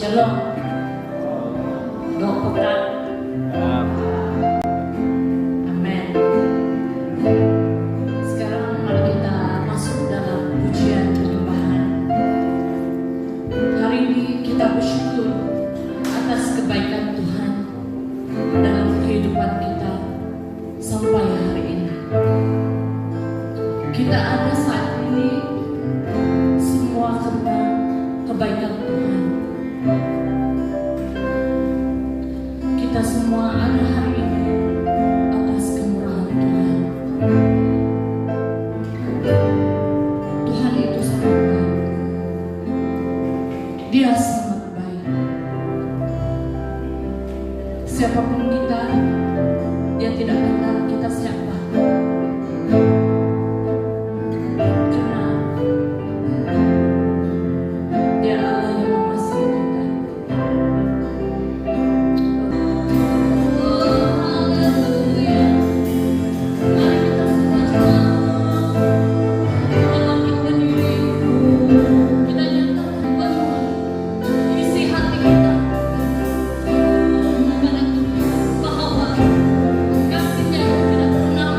Shalom. Doa pekat. Amin. Sekarang mari kita masuk dalam pujian penyembahan. Hari ini kita bersyukur atas kebaikan Tuhan dalam kehidupan kita sampai hari ini. Kita ada saat ini semua karena kebaikan Tuhan. Kita semua ada hari ini atas kemurahan Tuhan. Tuhan itu sangat baik. Dia sangat baik. Siapapun kita, Dia tidak kenal kita siapa. Karena Dia Allah yang mengasihi kita. Kasihnya tidak pernah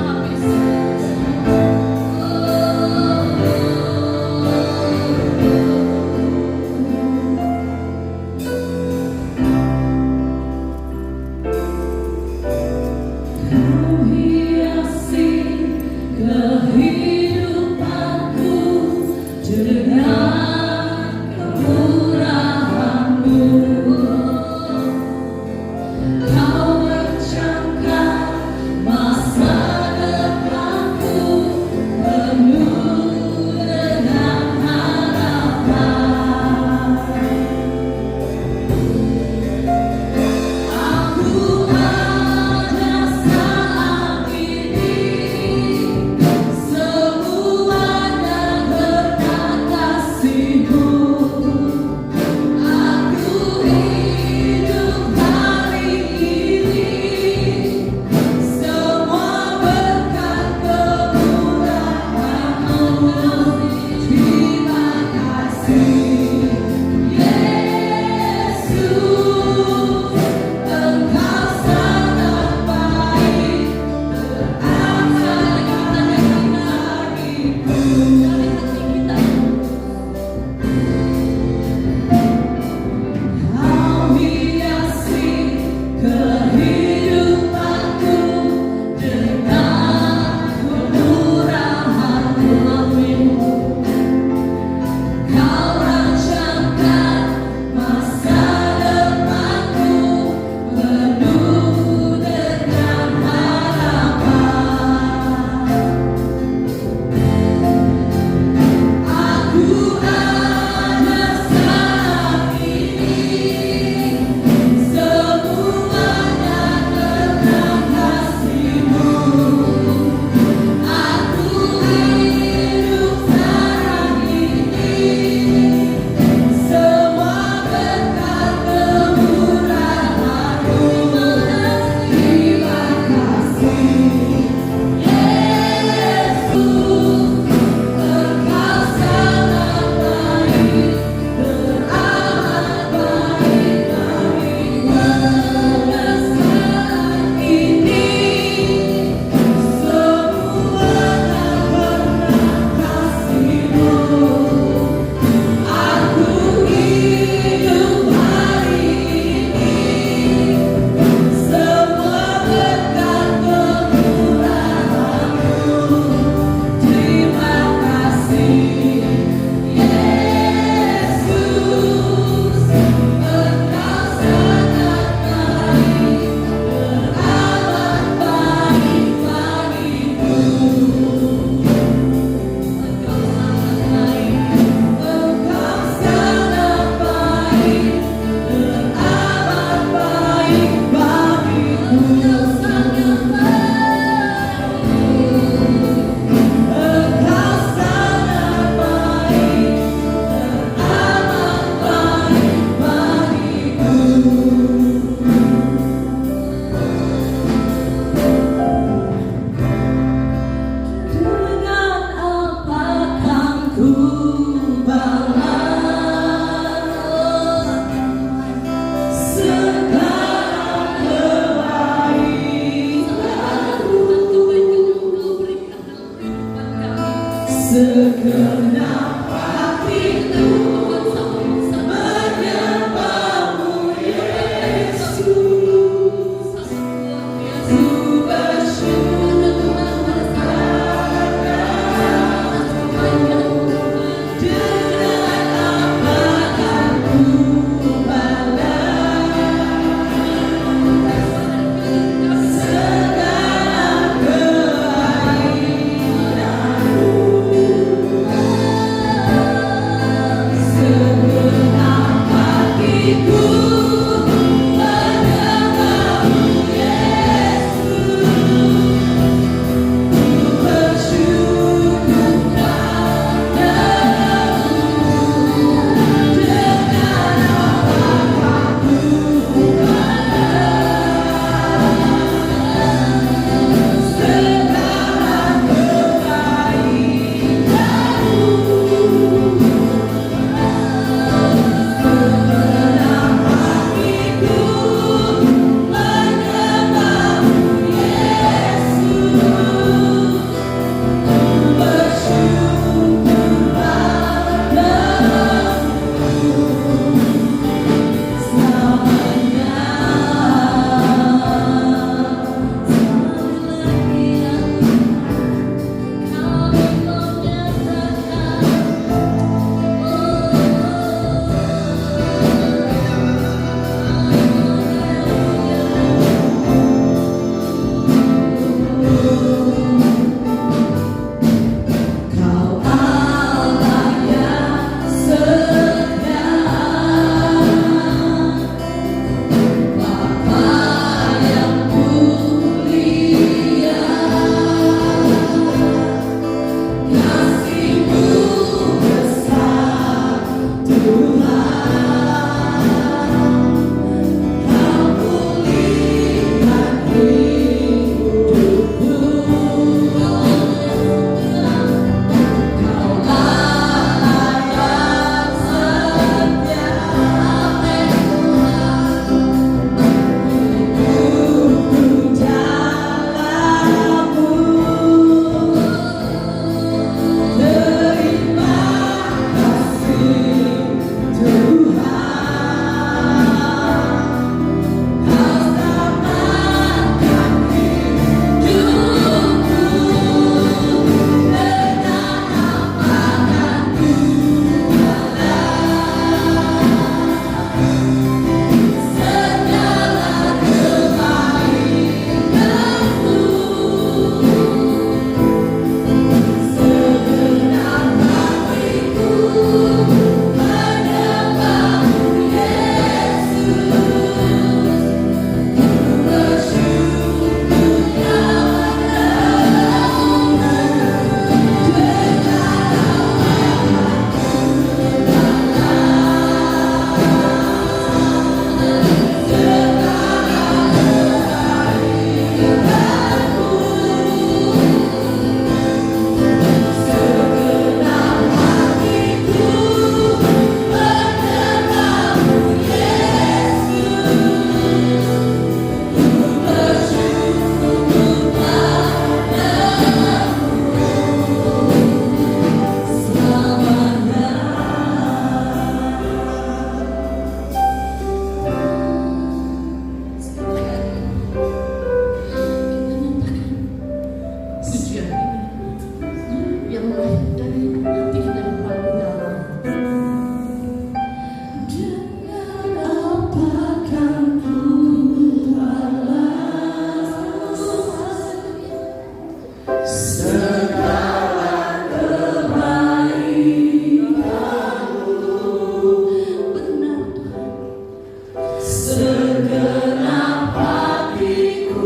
Segenap hatiku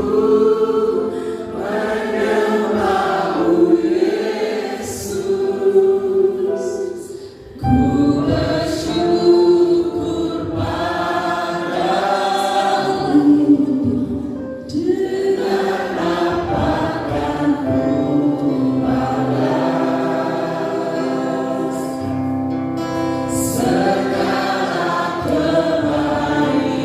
menyembahmu Yesus. Ku bersyukur padamu dengan dapatkanku balas segala kebaikan.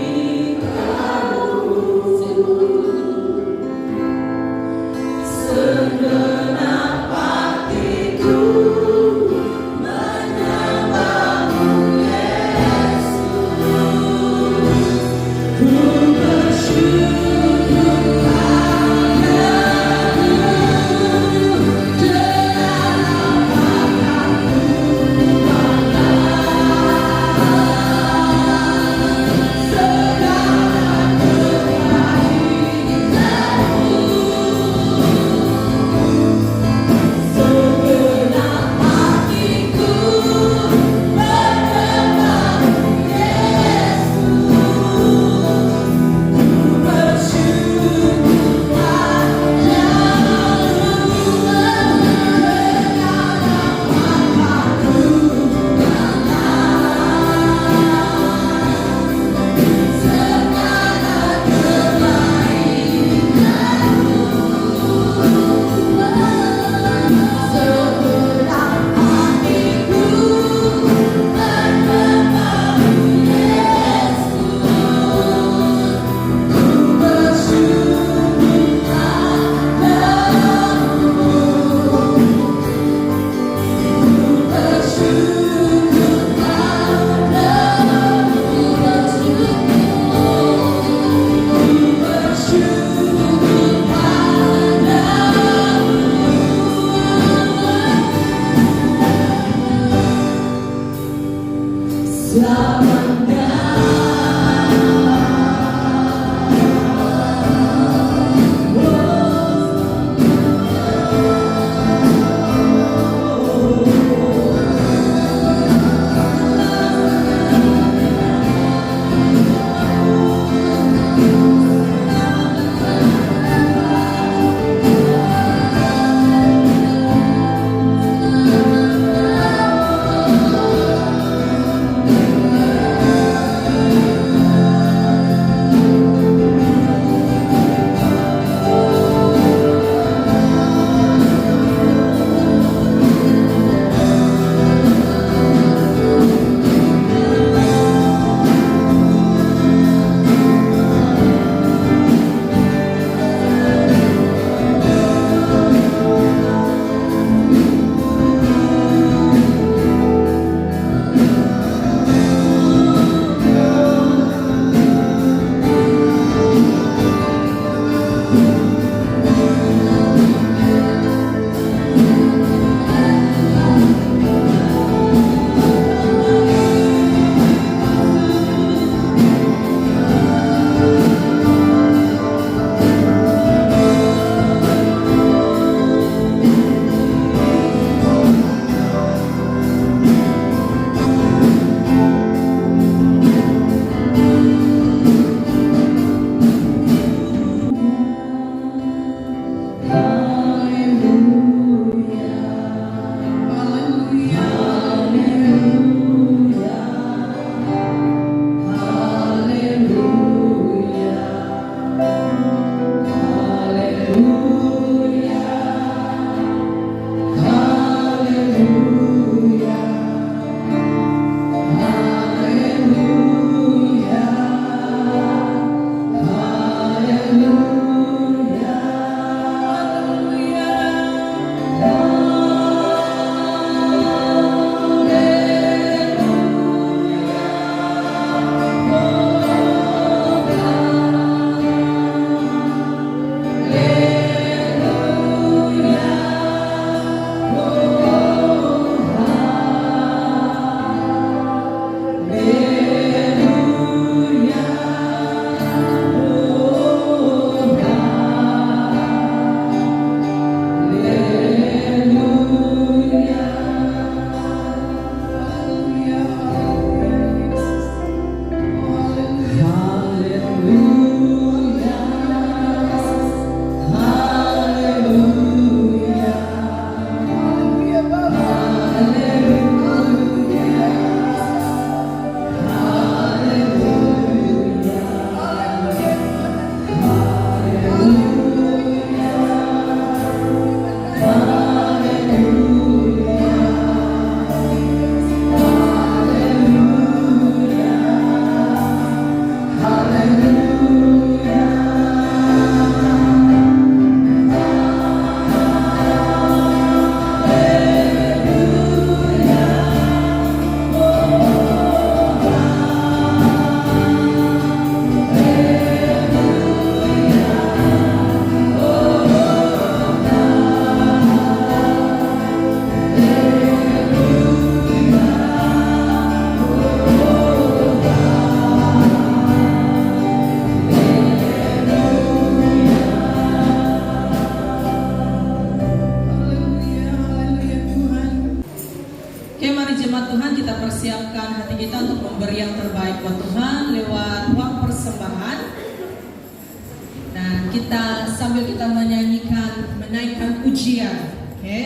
kita sambil kita menyanyikan, menaikkan pujian, oke?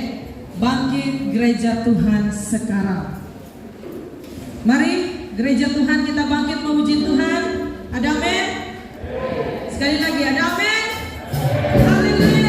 Bangkit gereja Tuhan sekarang. Mari gereja Tuhan kita bangkit memuji Tuhan. Ada amin? Sekali lagi ada amin? Haleluya.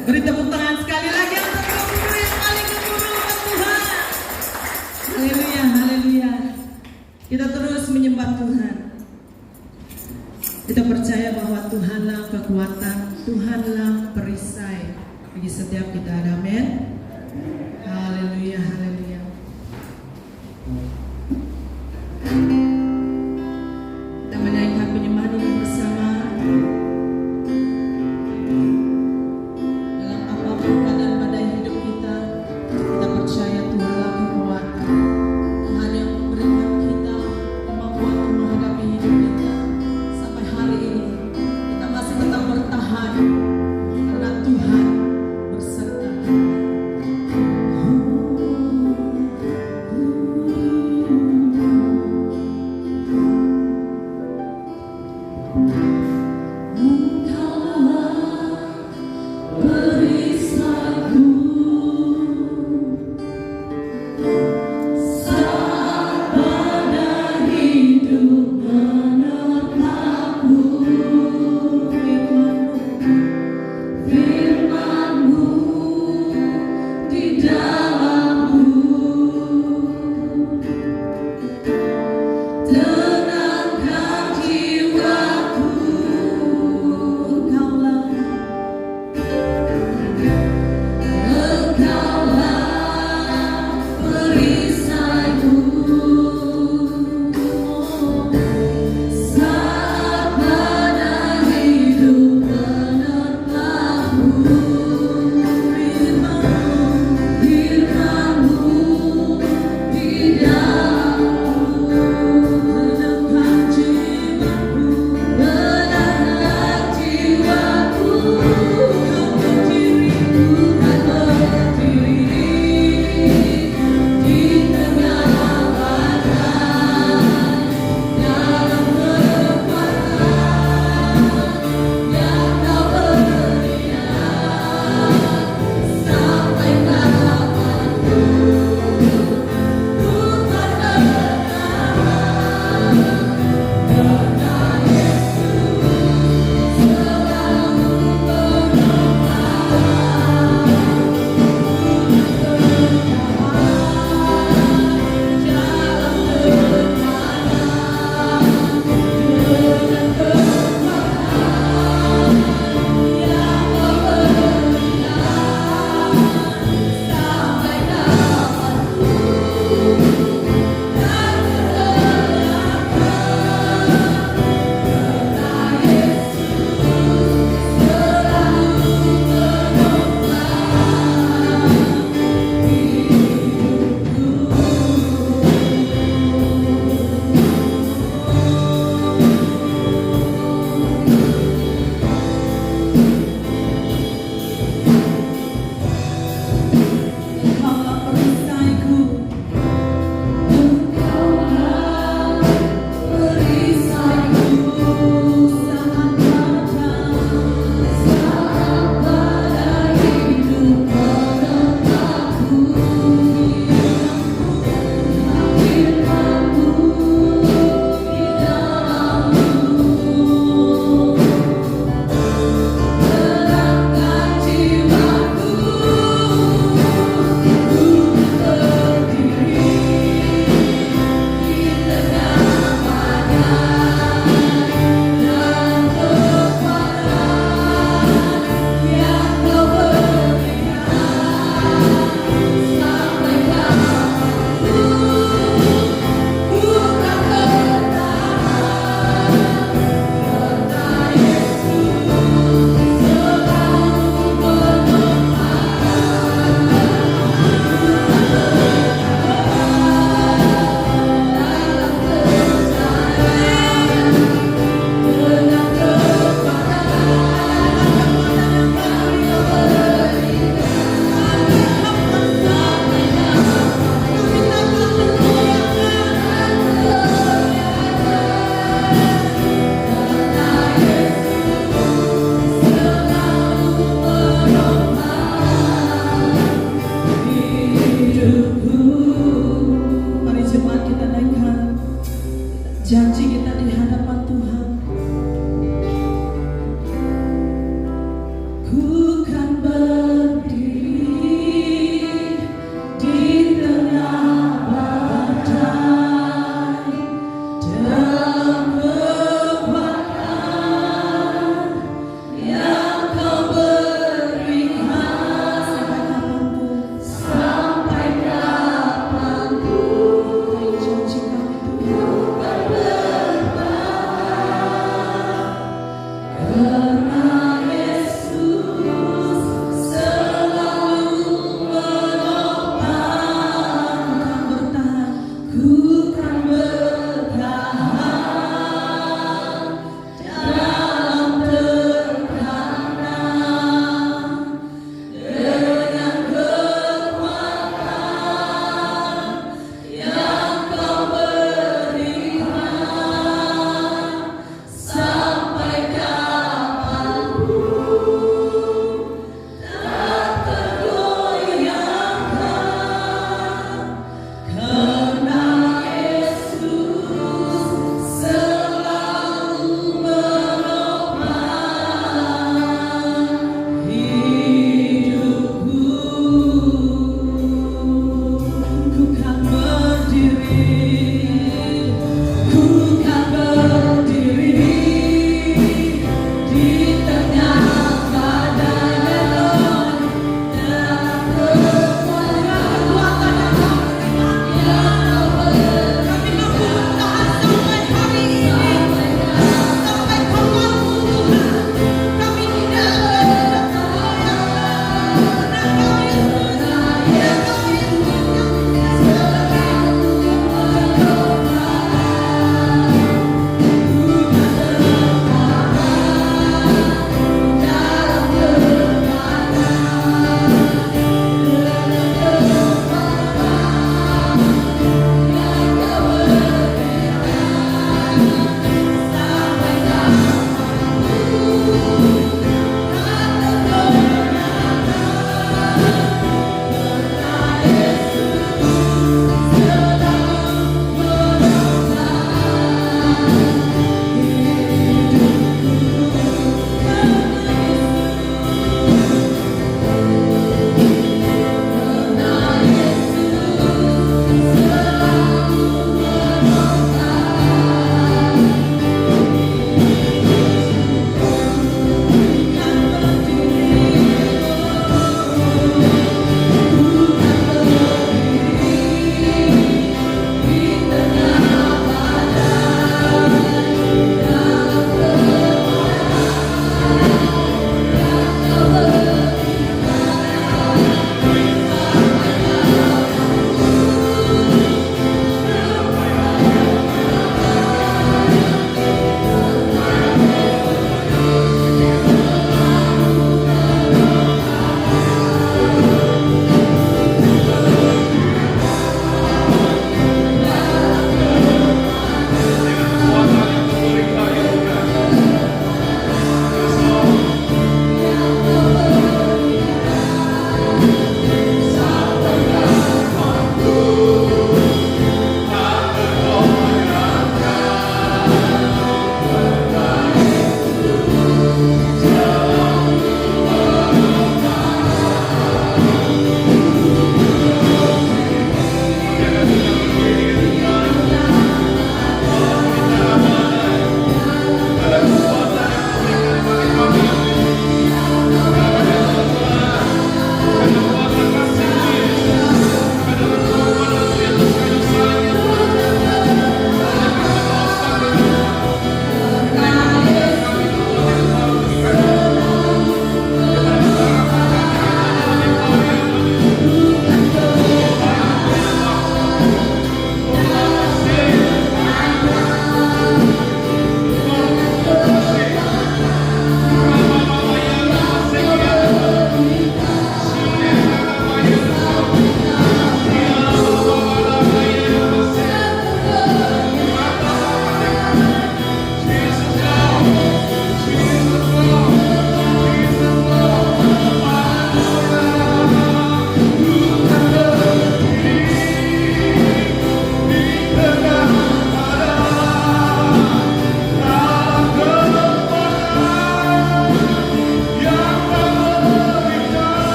Beri tepuk tangan sekali lagi yang terkeburu, yang paling keburu buat Tuhan. Haleluya, haleluya. Kita terus menyembah Tuhan. Kita percaya bahwa Tuhanlah kekuatan, Tuhanlah perisai bagi setiap kita. Amin. Haleluya, haleluya. Kita menaikkan penyembahan ini bersama. Dalam apapun keadaan badai hidup kita, kita percaya Tuhanlah kekuatan. Tuhan yang memberikan kita kemampuan untuk menghadapi hidup kita. Sampai hari ini kita masih tetap bertahan karena Tuhan berserta kita.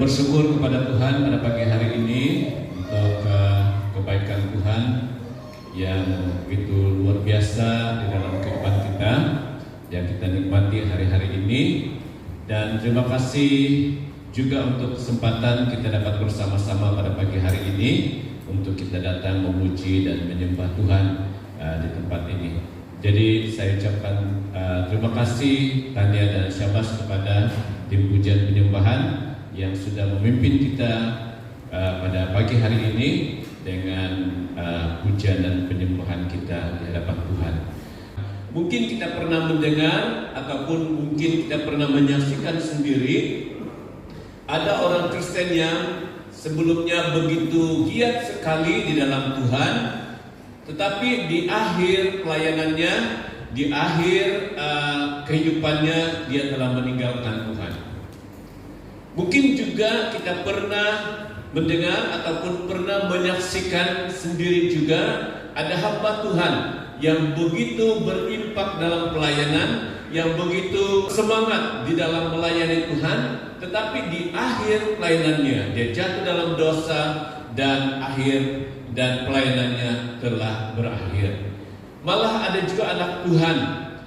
bersyukur kepada Tuhan pada pagi hari ini untuk kebaikan Tuhan yang begitu luar biasa di dalam kehidupan kita yang kita nikmati hari-hari ini. Dan terima kasih juga untuk kesempatan kita dapat bersama-sama pada pagi hari ini untuk kita datang memuji dan menyembah Tuhan di tempat ini. Jadi saya ucapkan terima kasih, tanya dan syabas kepada tim pujian penyembahan yang sudah memimpin kita pada pagi hari ini dengan pujian dan penyembahan kita di hadapan Tuhan. Mungkin kita pernah mendengar ataupun mungkin kita pernah menyaksikan sendiri ada orang Kristen yang sebelumnya begitu giat sekali di dalam Tuhan, tetapi di akhir pelayanannya, di akhir kehidupannya dia telah meninggalkan Tuhan. Mungkin juga kita pernah mendengar ataupun pernah menyaksikan sendiri juga ada hamba Tuhan yang begitu berimpak dalam pelayanan, yang begitu semangat di dalam melayani Tuhan, tetapi di akhir pelayanannya dia jatuh dalam dosa dan pelayanannya telah berakhir. Malah ada juga anak Tuhan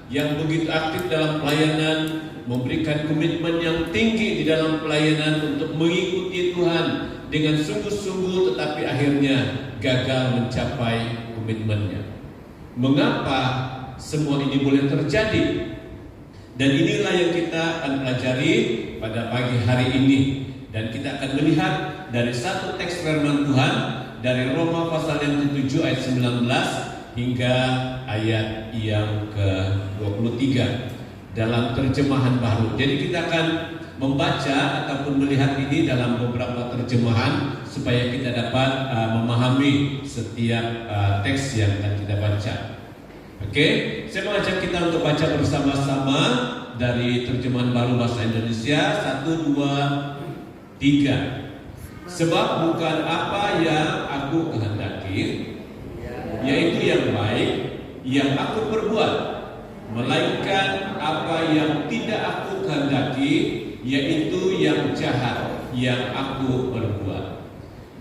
yang begitu aktif dalam pelayanan, memberikan komitmen yang tinggi di dalam pelayanan untuk mengikuti Tuhan dengan sungguh-sungguh, tetapi akhirnya gagal mencapai komitmennya. Mengapa semua ini boleh terjadi? Dan inilah yang kita akan pelajari pada pagi hari ini. Dan kita akan melihat dari satu teks firman Tuhan dari Roma pasal yang ke-7 ayat 19 hingga ayat yang ke-23 dalam terjemahan baru. Jadi kita akan membaca ataupun melihat ini dalam beberapa terjemahan supaya kita dapat memahami setiap teks yang akan kita baca. Oke, saya mengajak kita untuk baca bersama-sama dari terjemahan baru bahasa Indonesia. 1, 2, 3. Sebab bukan apa yang aku kehendaki, yaitu yang baik, yang aku perbuat, melainkan apa yang tidak aku kehendaki, yaitu yang jahat yang aku perbuat.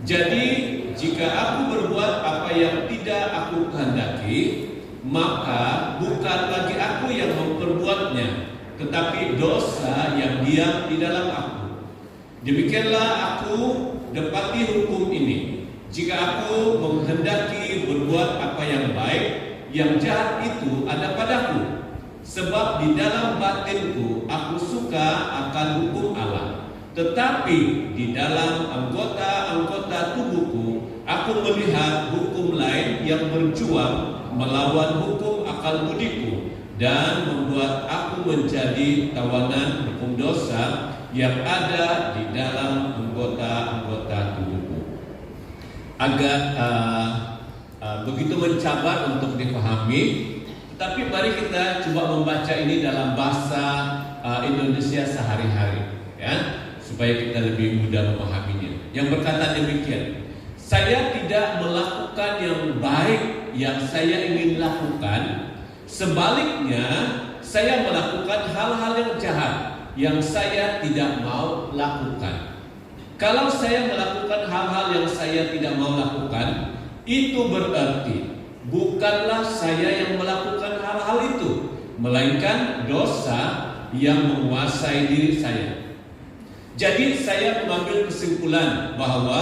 Jadi jika aku berbuat apa yang tidak aku kehendaki, maka bukan lagi aku yang memperbuatnya, tetapi dosa yang diam di dalam aku. Demikianlah aku dapati hukum ini: jika aku menghendaki berbuat apa yang baik, yang jahat itu ada padaku. Sebab di dalam batinku aku suka akan hukum Allah, tetapi di dalam anggota-anggota tubuhku aku melihat hukum lain yang berjuang melawan hukum akal budiku dan membuat aku menjadi tawanan hukum dosa yang ada di dalam anggota-anggota tubuhku. Agak begitu mencabar untuk dipahami, tetapi mari kita coba membaca ini dalam bahasa Indonesia sehari-hari, ya, supaya kita lebih mudah memahaminya. Yang berkata demikian: saya tidak melakukan yang baik yang saya ingin lakukan, sebaliknya saya melakukan hal-hal yang jahat yang saya tidak mau lakukan. Kalau saya melakukan hal-hal yang saya tidak mau lakukan, itu berarti bukanlah saya yang melakukan hal-hal itu, melainkan dosa yang menguasai diri saya. Jadi saya mengambil kesimpulan bahwa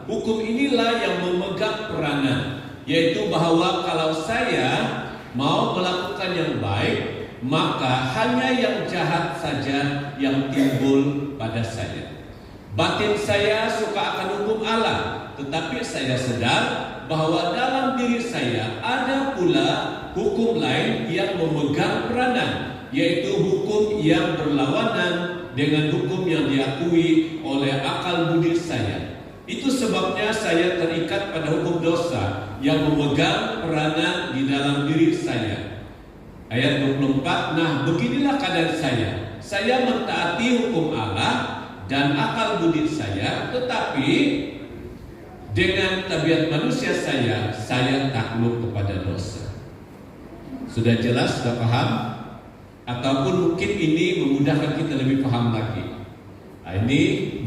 hukum inilah yang memegang peranan, yaitu bahwa kalau saya mau melakukan yang baik, maka hanya yang jahat saja yang timbul pada saya. Batin saya suka akan hukum Allah, tetapi saya sadar bahwa dalam diri saya ada pula hukum lain yang memegang peranan, yaitu hukum yang berlawanan dengan hukum yang diakui oleh akal budi saya. Itu sebabnya saya terikat pada hukum dosa yang memegang peranan di dalam diri saya. Ayat 24, nah beginilah keadaan saya. Saya mentaati hukum Allah dan akal budi saya, tetapi dengan tabiat manusia saya takluk kepada dosa. Sudah jelas, sudah paham? Ataupun mungkin ini memudahkan kita lebih paham lagi. Ini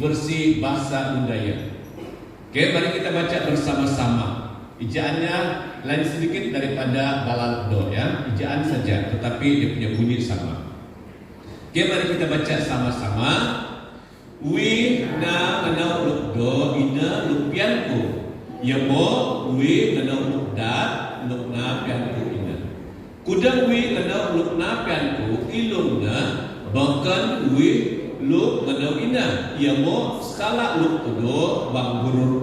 versi bahasa Undaya. Oke, mari kita baca bersama-sama. Ijaannya lain sedikit daripada Balaldo ya. Ijaan saja, tetapi dia punya bunyi sama. Oke, mari kita baca sama-sama. Wi na nganau lukdo ina lupianku. Yamo wi nganau lukdat lukna pianku ina. Kudang wi nganau lukna pianku ilungna bahkan wi luk nganau ina. Yamo skala lukdo bang gurur.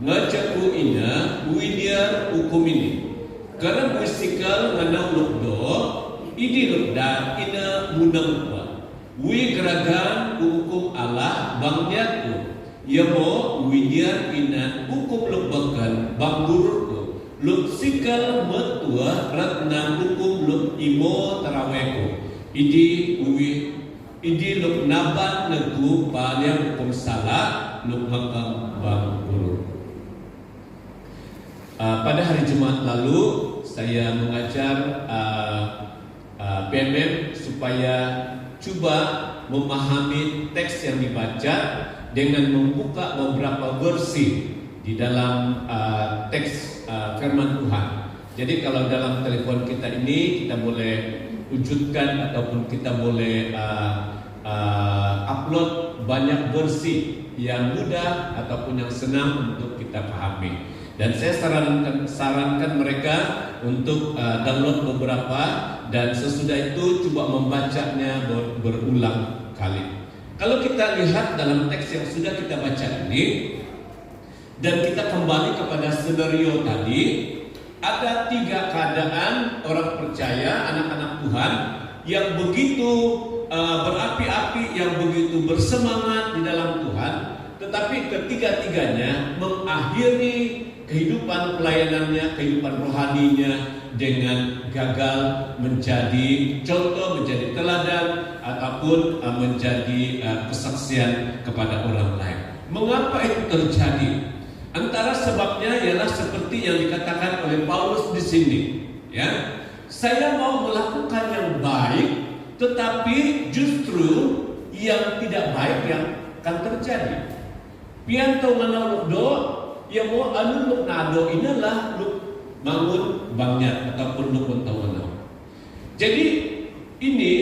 Ngajaku ina widiar hukum ini. Karena musikal nganau lukdo idi lukda ina munang kuat. Wi geragan hukum Allah bangyatku. Yamo widiar ina hukum lebakan banggurku. Luk sikal metua ratna hukum luk imo taraweku. Idi luk naban negu paling hukum salah luk makam bangguru. Pada hari Jumat lalu saya mengajar PMM supaya coba memahami teks yang dibaca dengan membuka beberapa versi di dalam teks firman Tuhan. Jadi kalau dalam telepon kita ini kita boleh wujudkan ataupun kita boleh upload banyak versi yang mudah ataupun yang senang untuk kita pahami. Dan saya sarankan mereka untuk download beberapa dan sesudah itu coba membacanya berulang kali. Kalau kita lihat dalam teks yang sudah kita baca ini dan kita kembali kepada skenario tadi, ada 3 keadaan orang percaya, anak-anak Tuhan yang begitu berapi-api, yang begitu bersemangat di dalam Tuhan, tetapi ketiga-tiganya mengakhiri kehidupan pelayanannya, kehidupan rohaninya dengan gagal menjadi contoh, menjadi teladan ataupun menjadi kesaksian kepada orang lain. Mengapa itu terjadi? Antara sebabnya ialah seperti yang dikatakan oleh Paulus di sini, ya. Saya mau melakukan yang baik, tetapi justru yang tidak baik yang akan terjadi. Pianto manalukdo yang mau anu luk nado inilah luk bangun bangyat ataupun luk untawanau. Jadi ini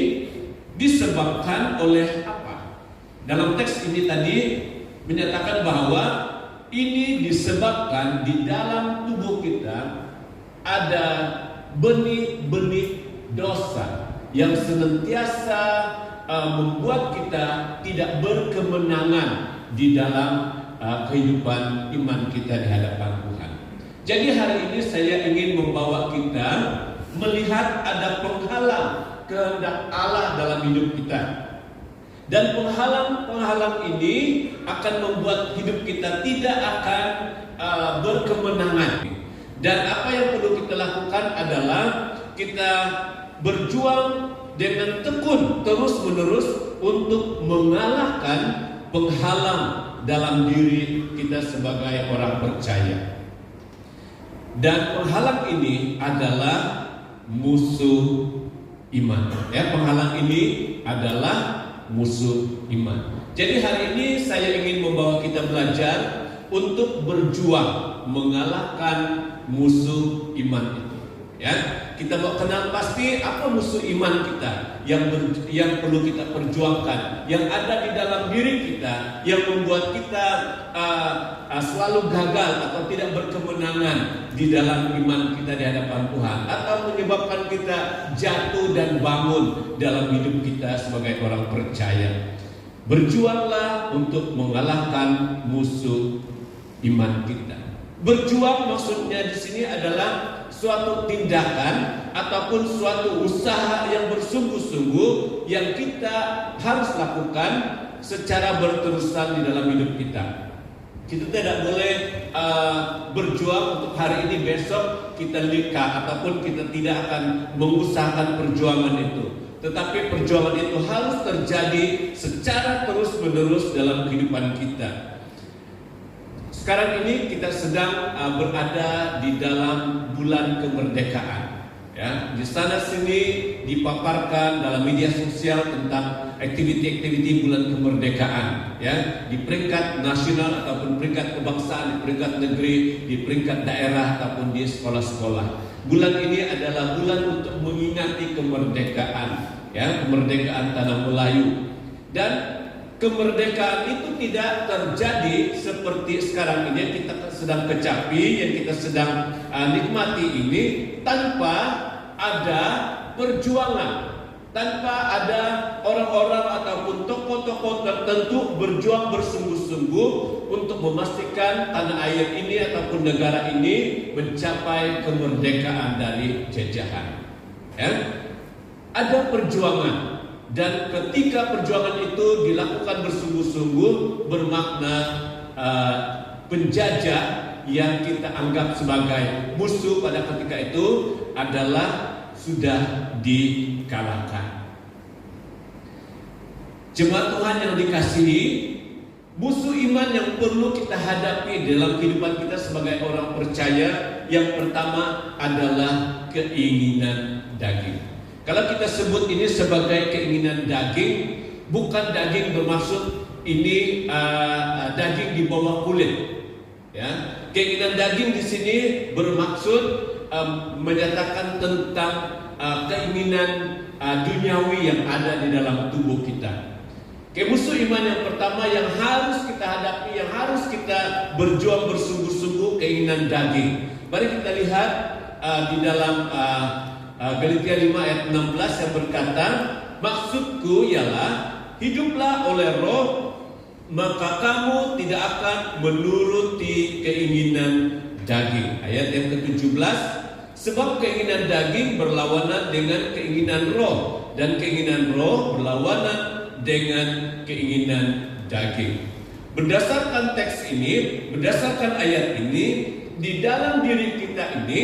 disebabkan oleh apa? Dalam teks ini tadi menyatakan bahwa ini disebabkan di dalam tubuh kita ada benih-benih dosa yang senantiasa membuat kita tidak berkemenangan di dalam kehidupan iman kita di hadapan Tuhan. Jadi hari ini saya ingin membawa kita melihat ada penghalang kehendak Allah dalam hidup kita. Dan penghalang-penghalang ini akan membuat hidup kita tidak akan berkemenangan. Dan apa yang perlu kita lakukan adalah kita berjuang dengan tekun terus-menerus untuk mengalahkan penghalang dalam diri kita sebagai orang percaya. Dan penghalang ini adalah musuh iman. Ya, penghalang ini adalah musuh iman. Jadi hari ini saya ingin membawa kita belajar untuk berjuang mengalahkan musuh iman itu. Ya, kita mau kenal pasti apa musuh iman kita yang perlu kita perjuangkan, yang ada di dalam diri kita, yang membuat kita selalu gagal atau tidak berkemenangan di dalam iman kita di hadapan Tuhan, atau menyebabkan kita jatuh dan bangun dalam hidup kita sebagai orang percaya. Berjuanglah untuk mengalahkan musuh iman kita. Berjuang maksudnya di sini adalah suatu tindakan ataupun suatu usaha yang bersungguh-sungguh yang kita harus lakukan secara berterusan di dalam hidup kita. Kita tidak boleh berjuang untuk hari ini, besok kita lika ataupun kita tidak akan mengusahakan perjuangan itu. Tetapi perjuangan itu harus terjadi secara terus-menerus dalam kehidupan kita. Sekarang ini kita sedang berada di dalam bulan kemerdekaan. Ya, di sana sini dipaparkan dalam media sosial tentang aktiviti-aktiviti bulan kemerdekaan, ya, di peringkat nasional ataupun peringkat kebangsaan, di peringkat negeri, di peringkat daerah ataupun di sekolah-sekolah. Bulan ini adalah bulan untuk mengingati kemerdekaan, ya, kemerdekaan tanah Melayu. Dan kemerdekaan itu tidak terjadi seperti sekarang ini yang kita sedang kecapi, yang kita sedang nikmati ini, tanpa ada perjuangan, tanpa ada orang-orang ataupun tokoh-tokoh tertentu berjuang bersungguh-sungguh untuk memastikan tanah air ini ataupun negara ini mencapai kemerdekaan dari jajahan. Ya? Ada perjuangan, dan ketika perjuangan itu dilakukan bersungguh-sungguh, bermakna penjajah yang kita anggap sebagai musuh pada ketika itu adalah sudah dikalahkan. Jemaat Tuhan yang dikasihi, musuh iman yang perlu kita hadapi dalam kehidupan kita sebagai orang percaya, yang pertama adalah keinginan daging. Kalau kita sebut ini sebagai keinginan daging, bukan daging bermaksud ini daging di bawah kulit. Ya, keinginan daging di sini bermaksud menyatakan tentang keinginan duniawi yang ada di dalam tubuh kita. Musuh iman yang pertama yang harus kita hadapi, yang harus kita berjuang bersungguh-sungguh, keinginan daging. Mari kita lihat di dalam Galatia 5 ayat 16 yang berkata, maksudku ialah hiduplah oleh roh, maka kamu tidak akan menuruti keinginan daging. Ayat yang ke-17, sebab keinginan daging berlawanan dengan keinginan roh, dan keinginan roh berlawanan dengan keinginan daging. Berdasarkan teks ini, berdasarkan ayat ini, di dalam diri kita ini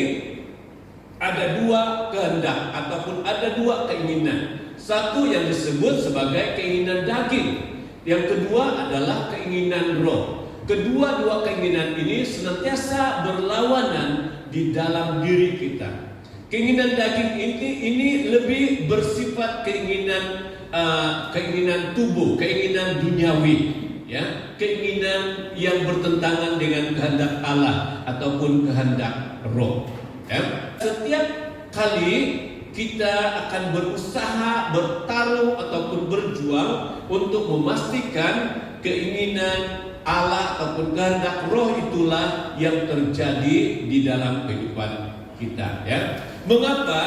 ada dua kehendak ataupun ada dua keinginan. Satu yang disebut sebagai keinginan daging, yang kedua adalah keinginan roh. Kedua-dua keinginan ini senantiasa berlawanan di dalam diri kita. Keinginan daging ini lebih bersifat keinginan tubuh, keinginan duniawi, ya, keinginan yang bertentangan dengan kehendak Allah ataupun kehendak roh. Ya. Setiap kali kita akan berusaha, bertarung ataupun berjuang untuk memastikan keinginan Allah ataupun kehendak roh itulah yang terjadi di dalam kehidupan kita. Ya. Mengapa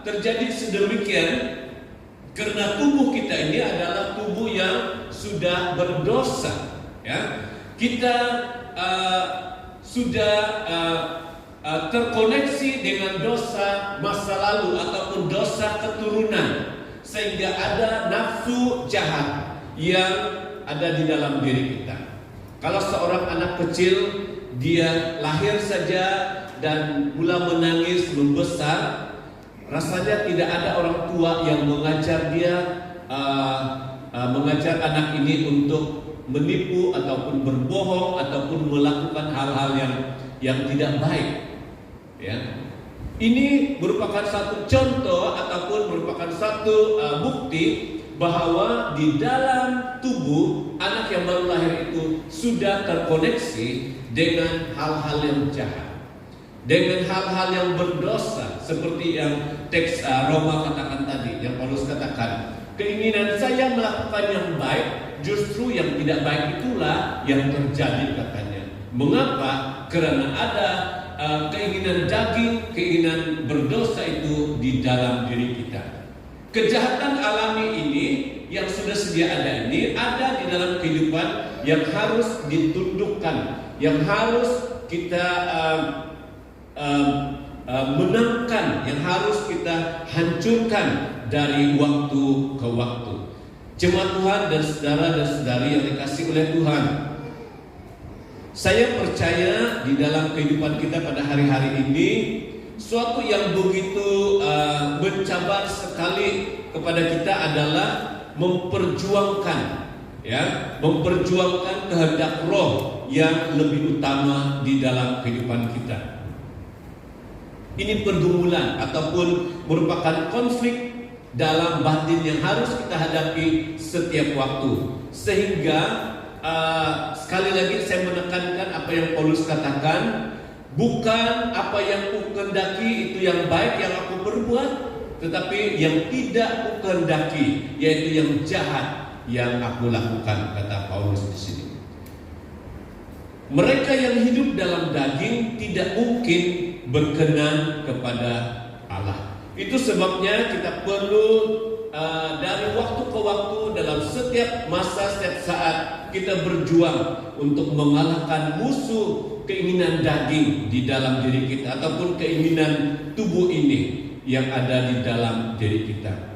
terjadi sedemikian? Karena tubuh kita ini adalah tubuh yang sudah berdosa. Ya. Kita sudah terkoneksi dengan dosa masa lalu ataupun dosa keturunan, sehingga ada nafsu jahat yang ada di dalam diri kita. Kalau seorang anak kecil, dia lahir saja dan mula menangis membesar, rasanya tidak ada orang tua yang mengajar dia, mengajar anak ini untuk menipu ataupun berbohong ataupun melakukan hal-hal yang tidak baik. Ya. Ini merupakan satu contoh ataupun merupakan satu bukti bahwa di dalam tubuh anak yang baru lahir itu sudah terkoneksi dengan hal-hal yang jahat, dengan hal-hal yang berdosa, seperti yang teks Roma katakan tadi, yang Paulus katakan, keinginan saya melakukan yang baik, justru yang tidak baik itulah yang terjadi katanya. Mengapa? Karena ada keinginan daging, keinginan berdosa itu di dalam diri kita. Kejahatan alami ini yang sudah sedia ada ini ada di dalam kehidupan yang harus ditundukkan, yang harus kita menangkan, yang harus kita hancurkan dari waktu ke waktu. Jemaat Tuhan dan saudara dan saudari yang dikasihi oleh Tuhan, saya percaya di dalam kehidupan kita pada hari-hari ini, suatu yang begitu mencabar sekali kepada kita adalah memperjuangkan, ya, memperjuangkan kehendak roh yang lebih utama di dalam kehidupan kita. Ini pergumulan ataupun merupakan konflik dalam batin yang harus kita hadapi setiap waktu. Sehingga sekali lagi saya menekankan apa yang Paulus katakan, bukan apa yang ku kehendaki itu yang baik yang aku perbuat, tetapi yang tidak ku kehendaki, yaitu yang jahat yang aku lakukan, kata Paulus di sini. Mereka yang hidup dalam daging tidak mungkin berkenan kepada Allah. Itu sebabnya kita perlu dari waktu ke waktu, dalam setiap masa, setiap saat kita berjuang untuk mengalahkan musuh keinginan daging di dalam diri kita ataupun keinginan tubuh ini yang ada di dalam diri kita.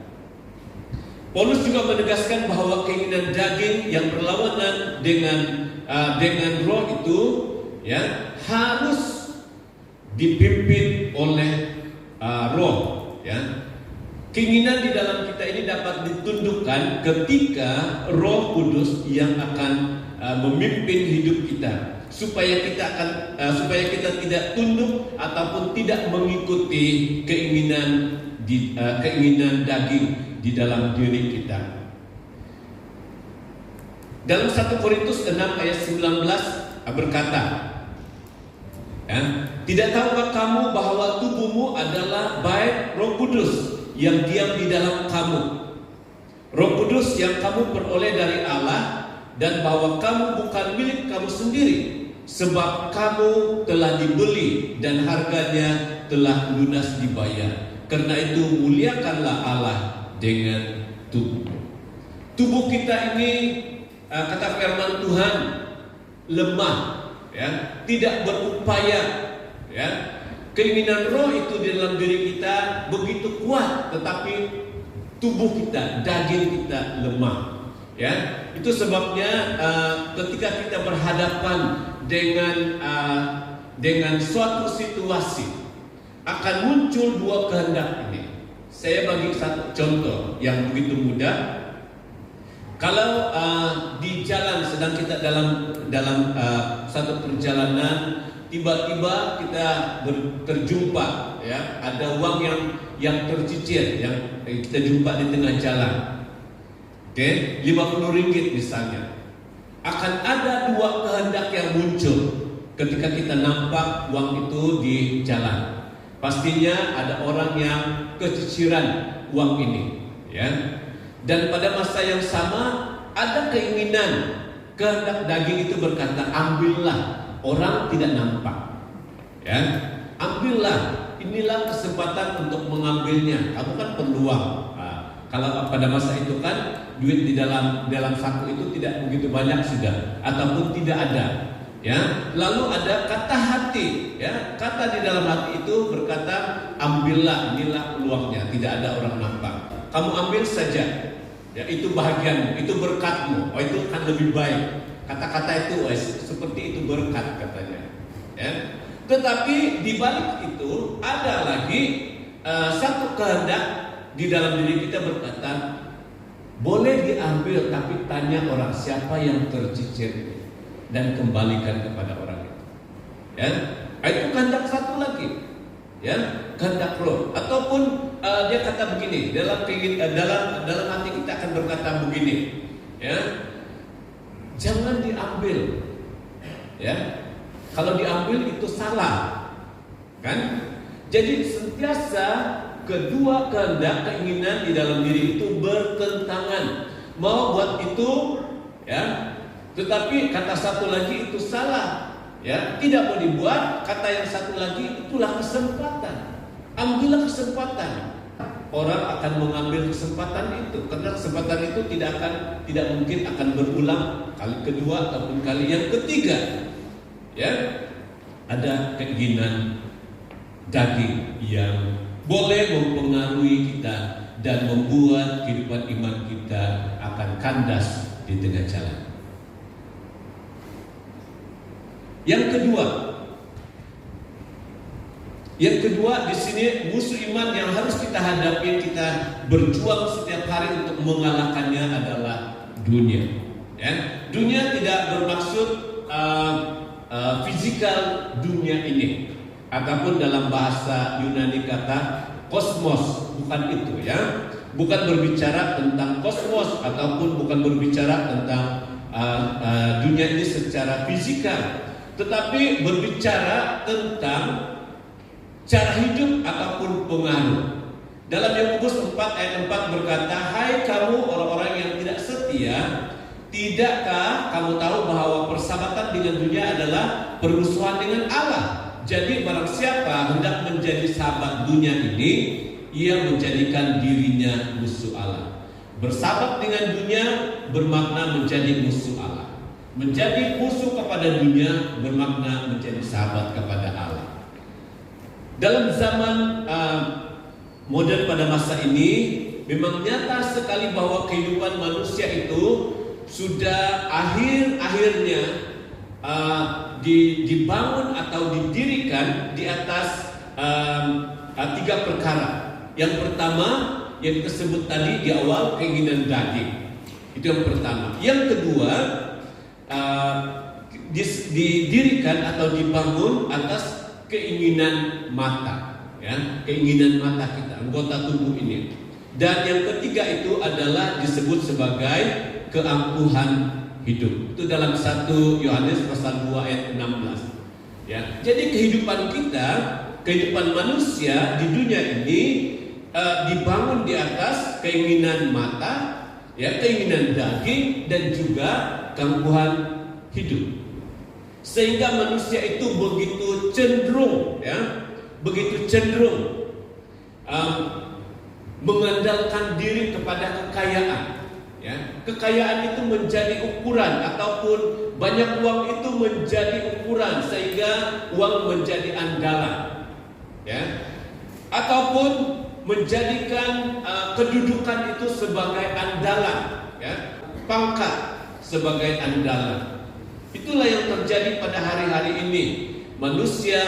Paulus juga menegaskan bahwa keinginan daging yang berlawanan dengan roh itu ya harus dipimpin oleh roh, ya. Keinginan di dalam kita ini dapat ditundukkan ketika Roh Kudus yang akan memimpin hidup kita, supaya kita tidak tunduk ataupun tidak mengikuti keinginan daging di dalam diri kita. Dalam 1 Korintus 6 ayat 19 berkata, ya, tidak tahukah kamu bahwa tubuhmu adalah bait Roh Kudus yang diam di dalam kamu, Roh Kudus yang kamu peroleh dari Allah, dan bahwa kamu bukan milik kamu sendiri, sebab kamu telah dibeli dan harganya telah lunas dibayar. Karena itu muliakanlah Allah dengan tubuh. Tubuh kita ini, kata firman Tuhan, lemah, ya, tidak berupaya, ya. Keinginan roh itu di dalam diri kita begitu kuat, tetapi tubuh kita, daging kita lemah. Ya, itu sebabnya ketika kita berhadapan dengan suatu situasi, akan muncul dua kehendak ini. Saya bagi satu contoh yang begitu mudah. Kalau di jalan, sedang kita dalam satu perjalanan, tiba-tiba kita terjumpa, ya, ada uang yang tercicir yang kita jumpa di tengah jalan. Oke, 50 ringgit misalnya. Akan ada dua kehendak yang muncul ketika kita nampak uang itu di jalan. Pastinya ada orang yang keciciran uang ini, ya. Dan pada masa yang sama ada keinginan, kehendak daging itu berkata, ambillah. Orang tidak nampak, ya, ambillah, inilah kesempatan untuk mengambilnya. Kamu kan peluang. Kalau pada masa itu kan duit di dalam saku itu tidak begitu banyak sudah, ataupun tidak ada, ya. Lalu ada kata hati, ya, kata di dalam hati itu berkata, ambillah, inilah peluangnya, tidak ada orang nampak. Kamu ambil saja, ya, itu bahagianmu, itu berkatmu, oh itu kan lebih baik. Kata-kata itu seperti itu berkat katanya, ya. Tetapi di balik itu ada lagi satu kehendak di dalam diri kita berkata, boleh diambil tapi tanya orang siapa yang tercicir dan kembalikan kepada orang itu, ya. Itu kehendak satu lagi, ya, kehendak roh. Ataupun dia kata begini, dalam hati kita akan berkata begini, ya, jangan diambil, ya. Kalau diambil itu salah, kan? Jadi sentiasa kedua kehendak keinginan di dalam diri itu bertentangan. Mau buat itu, ya, tetapi kata satu lagi itu salah, ya, tidak mau dibuat. Kata yang satu lagi itulah kesempatan. Ambillah kesempatan. Orang akan mengambil kesempatan itu karena kesempatan itu tidak mungkin akan berulang kali kedua ataupun kali yang ketiga, ya. Ada keinginan daging yang boleh mempengaruhi kita dan membuat kehidupan iman kita akan kandas di tengah jalan. Yang kedua di sini musuh iman yang harus kita hadapi, kita berjuang setiap hari untuk mengalahkannya adalah dunia. Ya, dunia tidak bermaksud fisikal dunia ini, ataupun dalam bahasa Yunani kata kosmos, bukan itu ya. Bukan berbicara tentang kosmos ataupun bukan berbicara tentang dunia ini secara fisikal, tetapi berbicara tentang cara hidup ataupun pengaruh. Dalam Yakobus 4 ayat 4 berkata, "Hai kamu orang-orang yang tidak setia, tidakkah kamu tahu bahwa persahabatan dengan dunia adalah permusuhan dengan Allah? Jadi barang siapa hendak menjadi sahabat dunia ini, ia menjadikan dirinya musuh Allah." Bersahabat dengan dunia bermakna menjadi musuh Allah. Menjadi musuh kepada dunia bermakna menjadi sahabat kepada Allah. Dalam zaman modern pada masa ini, memang nyata sekali bahwa kehidupan manusia itu sudah akhirnya dibangun atau didirikan di atas 3 perkara. Yang pertama yang disebut tadi di awal, keinginan daging. Itu yang pertama. Yang kedua, didirikan atau dibangun atas keinginan mata, ya, keinginan mata kita, anggota tubuh ini. Dan yang ketiga itu adalah disebut sebagai keangkuhan hidup. Itu dalam 1 Yohanes pasal 2 ayat 16. Ya. Jadi kehidupan kita, kehidupan manusia di dunia ini dibangun di atas keinginan mata, ya, keinginan daging dan juga keangkuhan hidup. Sehingga manusia itu begitu cenderung, ya, begitu cenderung mengandalkan diri kepada kekayaan. Ya, kekayaan itu menjadi ukuran ataupun banyak uang itu menjadi ukuran sehingga uang menjadi andalan. Ya, ataupun menjadikan kedudukan itu sebagai andalan, ya, pangkat sebagai andalan. Itulah yang terjadi pada hari-hari ini. Manusia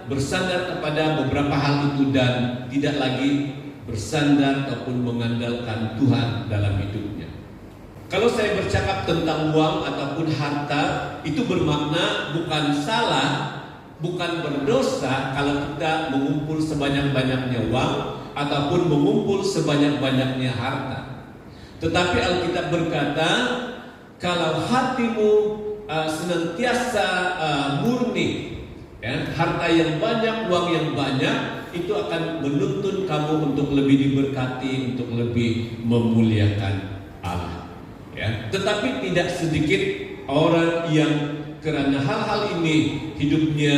bersandar kepada beberapa hal itu dan tidak lagi bersandar ataupun mengandalkan Tuhan dalam hidupnya. Kalau saya bercakap tentang uang ataupun harta, itu bermakna bukan salah, bukan berdosa kalau kita mengumpul sebanyak-banyaknya uang ataupun mengumpul sebanyak-banyaknya harta. Tetapi Alkitab berkata, kalau hatimu senantiasa murni, ya, harta yang banyak, uang yang banyak, itu akan menuntun kamu untuk lebih diberkati, untuk lebih memuliakan Allah. Ya. Tetapi tidak sedikit orang yang karena hal-hal ini hidupnya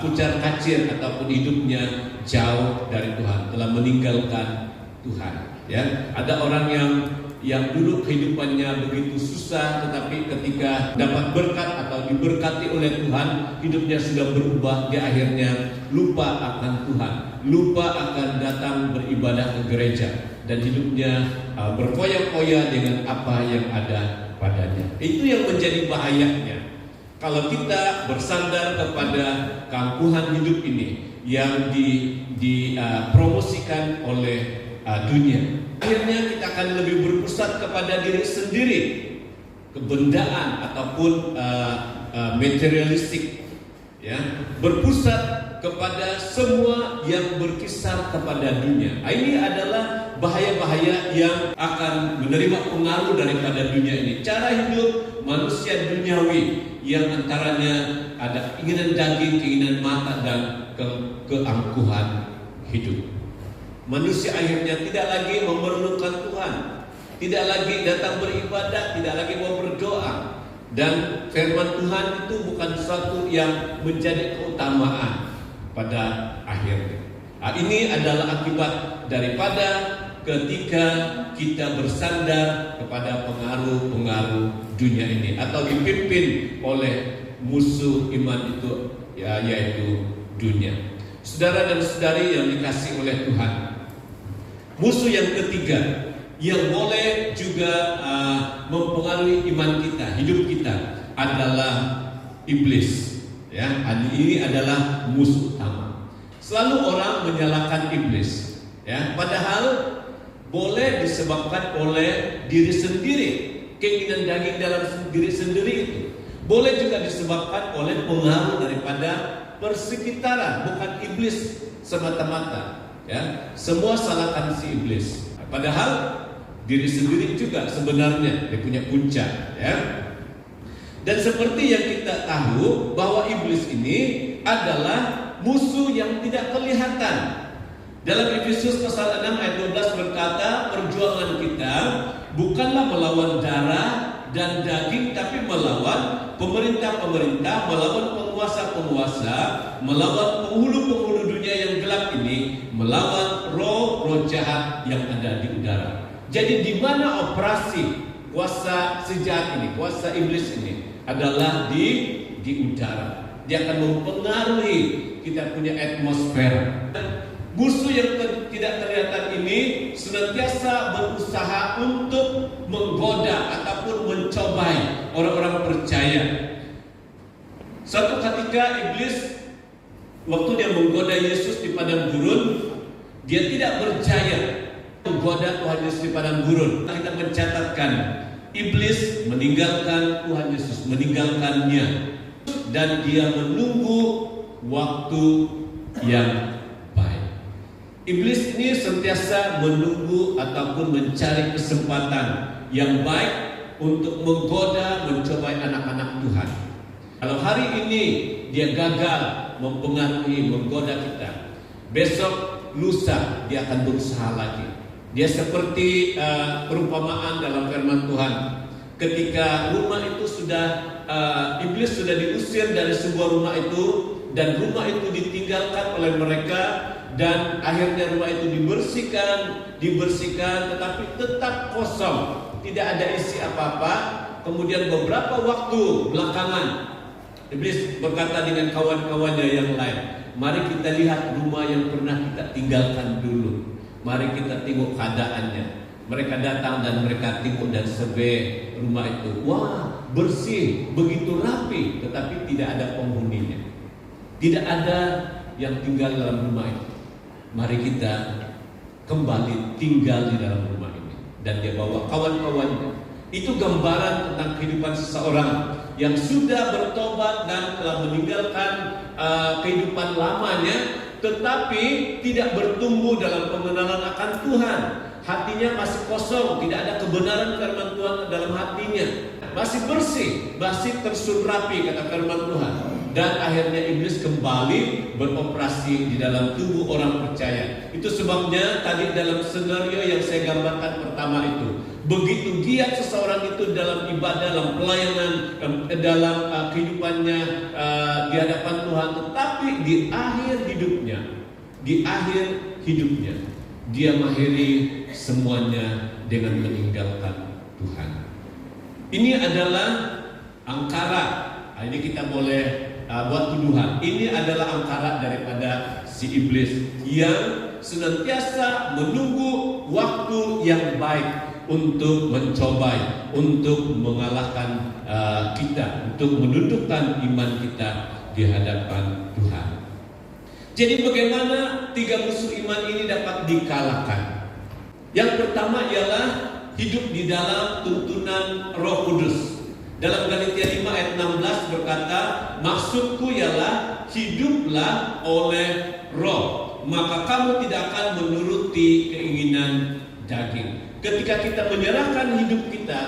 kucar kacir ataupun hidupnya jauh dari Tuhan, telah meninggalkan Tuhan. Ya, ada orang yang dulu kehidupannya begitu susah, tetapi ketika dapat berkat atau diberkati oleh Tuhan, hidupnya sudah berubah. Dia akhirnya lupa akan Tuhan, lupa akan datang beribadah ke gereja, dan hidupnya berfoya-foya dengan apa yang ada padanya. Itu yang menjadi bahayanya. Kalau kita bersandar kepada keangkuhan hidup ini yang dipromosikan oleh dunia, akhirnya kita akan lebih berpusat kepada diri sendiri, kebendaan ataupun materialistik, ya, berpusat kepada semua yang berkisar kepada dunia. Ini adalah bahaya-bahaya yang akan menerima pengaruh daripada dunia ini. Cara hidup manusia duniawi yang antaranya ada keinginan daging, keinginan mata, dan keangkuhan hidup. Manusia akhirnya tidak lagi memerlukan Tuhan, tidak lagi datang beribadah, tidak lagi mau berdoa, dan firman Tuhan itu bukan sesuatu yang menjadi keutamaan pada akhirnya. Ini adalah akibat daripada ketika kita bersandar kepada pengaruh-pengaruh dunia ini atau dipimpin oleh musuh iman itu, ya, yaitu dunia. Saudara dan saudari yang dikasihi oleh Tuhan, musuh yang ketiga yang boleh juga mempengaruhi iman kita, hidup kita, adalah iblis. Ya, ini adalah musuh utama. Selalu orang menyalahkan iblis, ya, padahal boleh disebabkan oleh diri sendiri, keinginan daging dalam diri sendiri itu. Boleh juga disebabkan oleh pengaruh daripada persekitaran, bukan iblis semata-mata. Ya, semua salahkan si iblis. Padahal diri sendiri juga sebenarnya dia punya puncak. Ya. Dan seperti yang kita tahu bahwa iblis ini adalah musuh yang tidak kelihatan. Dalam Efesus pasal 6 ayat 12 berkata, perjuangan kita bukanlah melawan darah dan daging, tapi melawan pemerintah-pemerintah, melawan penguasa-penguasa, melawan penghulu-penghulu dunia yang gelap ini, melawan roh-roh jahat yang ada di udara. Jadi di mana operasi kuasa sejahat ini, kuasa iblis ini adalah di udara. Dia akan mempengaruhi kita punya atmosfer. Musuh yang tidak kelihatan ini senantiasa berusaha untuk menggoda ataupun mencobai orang-orang percaya. Suatu ketika iblis waktu dia menggoda Yesus di padang gurun, dia tidak berjaya menggoda Tuhan Yesus di padang gurun. Kita mencatatkan iblis meninggalkan Tuhan Yesus, meninggalkannya, dan dia menunggu waktu yang Iblis ini sentiasa menunggu ataupun mencari kesempatan yang baik untuk menggoda, mencobai anak-anak Tuhan. Kalau hari ini dia gagal mempengaruhi, menggoda kita, besok lusa dia akan berusaha lagi. Dia seperti perumpamaan dalam firman Tuhan. Ketika rumah itu iblis sudah diusir dari sebuah rumah itu, dan rumah itu ditinggalkan oleh mereka, dan akhirnya rumah itu dibersihkan, tetapi tetap kosong, tidak ada isi apa-apa. Kemudian beberapa waktu belakangan, iblis berkata dengan kawan-kawannya yang lain, mari kita lihat rumah yang pernah kita tinggalkan dulu, mari kita tengok keadaannya. Mereka datang dan mereka tengok dan survei rumah itu. Wah, bersih, begitu rapi, tetapi tidak ada penghuninya, tidak ada yang tinggal dalam rumah itu. Mari kita kembali tinggal di dalam rumah ini. Dan dia bawa kawan-kawannya. Itu gambaran tentang kehidupan seseorang yang sudah bertobat dan telah meninggalkan kehidupan lamanya, tetapi tidak bertumbuh dalam pengenalan akan Tuhan. Hatinya masih kosong, tidak ada kebenaran firman Tuhan dalam hatinya. Masih bersih, masih tersun rapi kata firman Tuhan. Dan akhirnya iblis kembali beroperasi di dalam tubuh orang percaya. Itu sebabnya tadi dalam skenario yang saya gambarkan pertama itu, begitu giat seseorang itu dalam ibadah, dalam pelayanan, dalam kehidupannya di hadapan Tuhan, tetapi di akhir hidupnya dia mengakhiri semuanya dengan meninggalkan Tuhan. Ini adalah angkara. Ini kita boleh buat tuduhan. Ini adalah angkara daripada si iblis yang senantiasa menunggu waktu yang baik untuk mencobai, untuk mengalahkan kita, untuk menundukkan iman kita di hadapan Tuhan. Jadi bagaimana tiga musuh iman ini dapat dikalahkan? Yang pertama ialah hidup di dalam tuntunan Roh Kudus. Dalam Galatia 5 ayat 16 berkata, maksudku ialah hiduplah oleh Roh, maka kamu tidak akan menuruti keinginan daging. Ketika kita menyerahkan hidup kita,